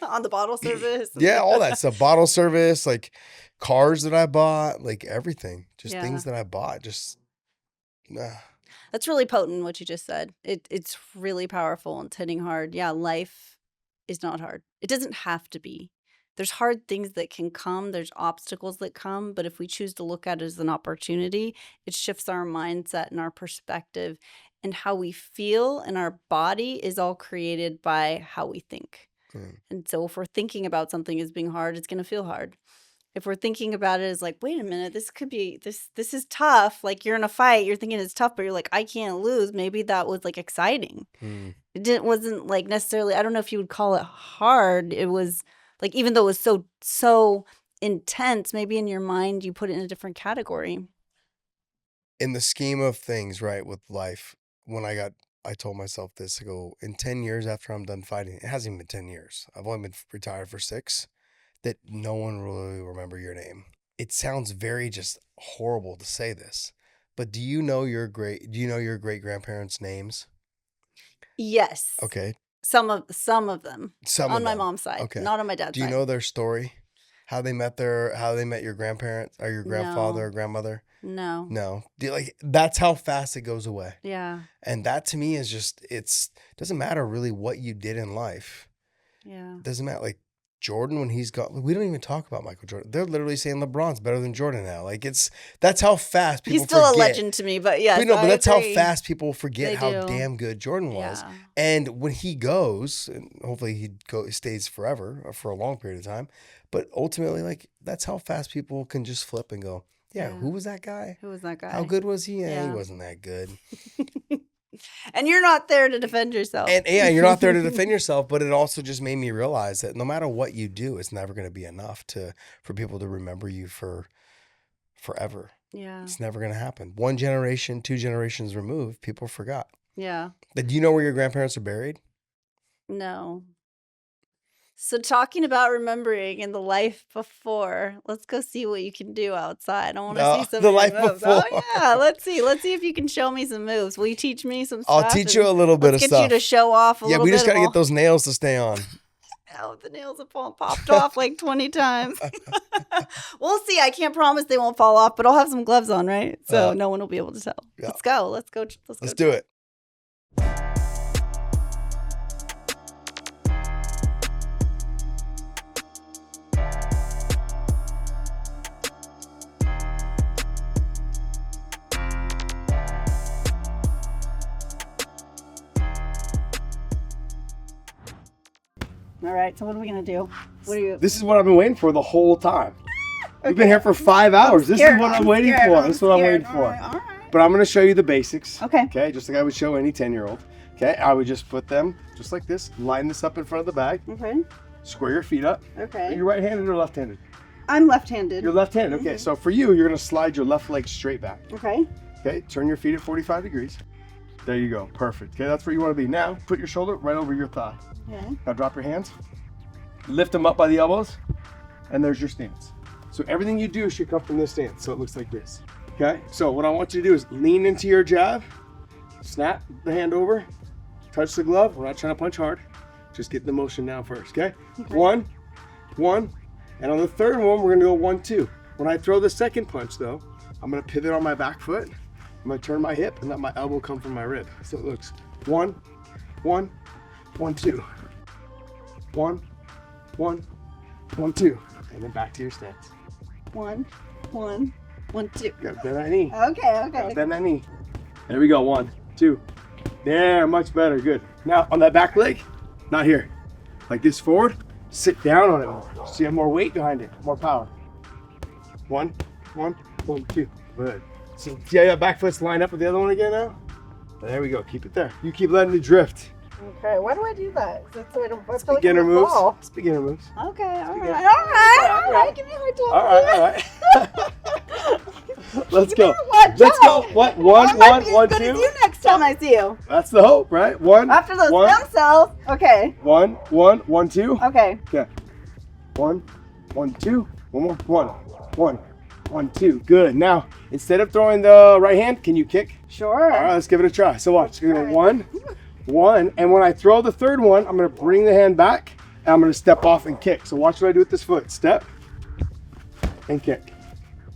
[SPEAKER 1] On the bottle service.
[SPEAKER 4] Yeah, all that stuff. Bottle service, like cars that I bought, like everything. Just
[SPEAKER 1] Yeah.
[SPEAKER 4] things that I bought. Just, nah.
[SPEAKER 1] That's really potent what you just said. It's really powerful and it's hitting hard. Yeah, life is not hard. It doesn't have to be. There's hard things that can come, there's obstacles that come, but if we choose to look at it as an opportunity, it shifts our mindset and our perspective, and how we feel and our body is all created by how we think.
[SPEAKER 4] Mm.
[SPEAKER 1] And so if we're thinking about something as being hard, it's going to feel hard. If we're thinking about it as like, wait a minute, this could be this is tough. Like you're in a fight, you're thinking it's tough, but you're like, I can't lose. Maybe that was like exciting.
[SPEAKER 4] Mm.
[SPEAKER 1] Wasn't like necessarily, I don't know if you would call it hard. It was like, even though it was so intense, maybe in your mind you put it in a different category.
[SPEAKER 4] In the scheme of things, right, with life, I told myself this, I go, in 10 years after I'm done fighting, it hasn't even been 10 years. I've only been retired for 6, that no one will really remember your name. It sounds very just horrible to say this, but do you know your great grandparents' names?
[SPEAKER 1] Yes.
[SPEAKER 4] Okay.
[SPEAKER 1] Some of them.
[SPEAKER 4] Some
[SPEAKER 1] on
[SPEAKER 4] of
[SPEAKER 1] my
[SPEAKER 4] them.
[SPEAKER 1] mom's side.
[SPEAKER 4] Okay.
[SPEAKER 1] Not on my dad's
[SPEAKER 4] Do you
[SPEAKER 1] side.
[SPEAKER 4] know their story? How they met your grandparents or your grandfather or grandmother?
[SPEAKER 1] No.
[SPEAKER 4] No. That's how fast it goes away.
[SPEAKER 1] Yeah.
[SPEAKER 4] And that to me is just, doesn't matter really what you did in life.
[SPEAKER 1] Yeah.
[SPEAKER 4] It doesn't matter. Like Jordan, when he's got, we don't even talk about Michael Jordan. They're literally saying LeBron's better than Jordan now. Like that's how fast people
[SPEAKER 1] He's still
[SPEAKER 4] forget.
[SPEAKER 1] a legend to me, but yes,
[SPEAKER 4] But that's how
[SPEAKER 1] agree.
[SPEAKER 4] fast people forget
[SPEAKER 1] They
[SPEAKER 4] how
[SPEAKER 1] do.
[SPEAKER 4] damn good Jordan was.
[SPEAKER 1] Yeah.
[SPEAKER 4] And when he goes, and hopefully he stays forever or for a long period of time, but ultimately, like that's how fast people can just flip and go, yeah. Who was that guy?
[SPEAKER 1] Who was that guy?
[SPEAKER 4] How good was he? Yeah,
[SPEAKER 1] Yeah.
[SPEAKER 4] he wasn't that good.
[SPEAKER 1] And you're not there to defend yourself.
[SPEAKER 4] And yeah, you're not there to defend yourself, but it also just made me realize that no matter what you do, it's never going to be enough for people to remember you for forever.
[SPEAKER 1] Yeah.
[SPEAKER 4] It's never going to happen. 1 generation, 2 generations removed, people forgot.
[SPEAKER 1] Yeah.
[SPEAKER 4] Do you know where your grandparents are buried?
[SPEAKER 1] No. So talking about remembering in the life before, let's go see what you can do outside. I want to
[SPEAKER 4] No,
[SPEAKER 1] see some
[SPEAKER 4] the
[SPEAKER 1] of your
[SPEAKER 4] life
[SPEAKER 1] moves.
[SPEAKER 4] before.
[SPEAKER 1] Oh yeah, let's see if you can show me some moves. Will you teach me some stuff?
[SPEAKER 4] I'll teach you a little bit of
[SPEAKER 1] Let's
[SPEAKER 4] stuff.
[SPEAKER 1] get you to show off a
[SPEAKER 4] Yeah,
[SPEAKER 1] little
[SPEAKER 4] we
[SPEAKER 1] bit.
[SPEAKER 4] just got to
[SPEAKER 1] of
[SPEAKER 4] get those nails to stay on.
[SPEAKER 1] Oh, the nails have popped off like 20 times. We'll see. I can't promise they won't fall off, but I'll have some gloves on, right? So no one will be able to tell.
[SPEAKER 4] Yeah.
[SPEAKER 1] Let's go.
[SPEAKER 4] Let's do it.
[SPEAKER 1] All right. So what are we gonna do? What are you?
[SPEAKER 4] This is what I've been waiting for the whole time. We've been here for 5 hours. This is what I'm waiting for. This is what I'm waiting for.
[SPEAKER 1] All right.
[SPEAKER 4] But I'm going to show you the basics.
[SPEAKER 1] Okay.
[SPEAKER 4] Okay, just like I would show any 10-year-old. Okay, I would just put them just like this. Line this up in front of the bag.
[SPEAKER 1] Okay.
[SPEAKER 4] Square your feet up.
[SPEAKER 1] Okay.
[SPEAKER 4] Are you right-handed or left-handed?
[SPEAKER 1] I'm left-handed.
[SPEAKER 4] You're left-handed. Okay, so for you, you're going to slide your left leg straight back.
[SPEAKER 1] Okay.
[SPEAKER 4] Okay, turn your feet at 45 degrees. There you go. Perfect. Okay, that's where you want to be. Now, put your shoulder right over your thigh.
[SPEAKER 1] Okay.
[SPEAKER 4] Now drop your hands. Lift them up by the elbows. And there's your stance. So everything you do should come from this stance. So it looks like this. Okay, so what I want you to do is lean into your jab. Snap the hand over. Touch the glove. We're not trying to punch hard. Just get the motion down first, okay? One. And on the third one, we're gonna go 1, 2. When I throw the second punch though, I'm gonna pivot on my back foot. I'm gonna turn my hip and let my elbow come from my rib. So it looks 1, 1, 1, 2. 1, 1, 1, 2. And then back to your stance.
[SPEAKER 1] 1, 1, 1, 2.
[SPEAKER 4] Gotta bend that knee.
[SPEAKER 1] Okay.
[SPEAKER 4] Gotta bend that knee. There we go. 1, 2. There, much better. Good. Now on that back leg, not here. Like this forward, sit down on it more. So you have more weight behind it, more power. 1, 1, 1, 2. Good. So see how your back foot's lined up with the other one again now? There we go. Keep it there. You keep letting it drift.
[SPEAKER 1] Okay. Why do I do that? So I don't.
[SPEAKER 4] Beginner moves. It's beginner moves.
[SPEAKER 1] Okay. All right. Give me a hard time.
[SPEAKER 4] All right. Let's go.
[SPEAKER 1] Watch
[SPEAKER 4] Let's
[SPEAKER 1] out.
[SPEAKER 4] go. What?
[SPEAKER 1] I
[SPEAKER 4] 1,
[SPEAKER 1] might
[SPEAKER 4] 1,
[SPEAKER 1] be as
[SPEAKER 4] 1,
[SPEAKER 1] good as
[SPEAKER 4] 2.
[SPEAKER 1] you next time I see you.
[SPEAKER 4] That's the hope, right? 1.
[SPEAKER 1] After those
[SPEAKER 4] 1,
[SPEAKER 1] stem cells. Okay.
[SPEAKER 4] 1, 1, 1, 2.
[SPEAKER 1] Okay.
[SPEAKER 4] Okay. 1, 1, 2. One more. 1, 1, 1, 2. Good. Now, instead of throwing the right hand, can you kick?
[SPEAKER 1] Sure.
[SPEAKER 4] All right, let's give it a try. So watch. We're gonna 1, 1, and when I throw the third one, I'm gonna bring the hand back, and I'm gonna step off and kick. So watch what I do with this foot. Step and kick.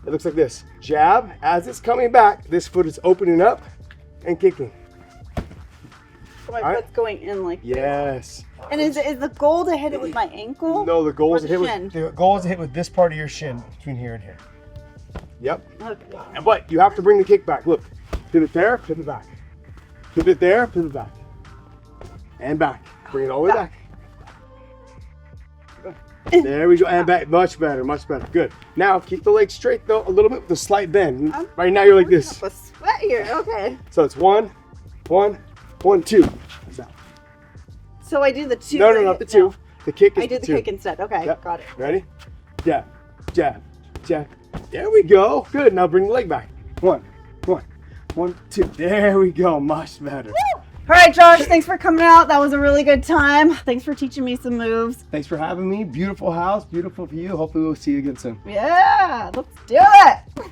[SPEAKER 4] It looks like this. Jab. As it's coming back, this foot is opening up and kicking.
[SPEAKER 1] So my
[SPEAKER 4] All right.
[SPEAKER 1] foot's going in like this.
[SPEAKER 4] Yes.
[SPEAKER 1] And is the goal to hit it with my ankle?
[SPEAKER 4] No, the goal
[SPEAKER 1] Or
[SPEAKER 4] is to
[SPEAKER 1] the
[SPEAKER 4] hit
[SPEAKER 1] shin?
[SPEAKER 4] with the goal is to hit with this part of your shin between here and here. Yep.
[SPEAKER 1] Okay.
[SPEAKER 4] But you have to bring the kick back. Look, pivot there, pivot back. Pivot there, pivot back. And back. Bring it all the way back. There we go. And back. Much better, much better. Good. Now keep the leg straight though, a little bit with a slight bend. Right now you're like this.
[SPEAKER 1] A sweat here. Okay.
[SPEAKER 4] So it's 1, 1, 1, 2. That's that.
[SPEAKER 1] So I do the 2.
[SPEAKER 4] No, not the 2. The kick is
[SPEAKER 1] I do the
[SPEAKER 4] 2.
[SPEAKER 1] kick instead. Okay.
[SPEAKER 4] Yep.
[SPEAKER 1] Got it.
[SPEAKER 4] Ready? Jab, jab, jab. There we go. Good. Now bring the leg back. 1, 1, 1, 2. There we go. Much better.
[SPEAKER 1] All right, Josh, thanks for coming out. That was a really good time. Thanks for teaching me some moves.
[SPEAKER 4] Thanks for having me. Beautiful house, beautiful view. Hopefully we'll see you again soon.
[SPEAKER 1] Yeah, let's do it.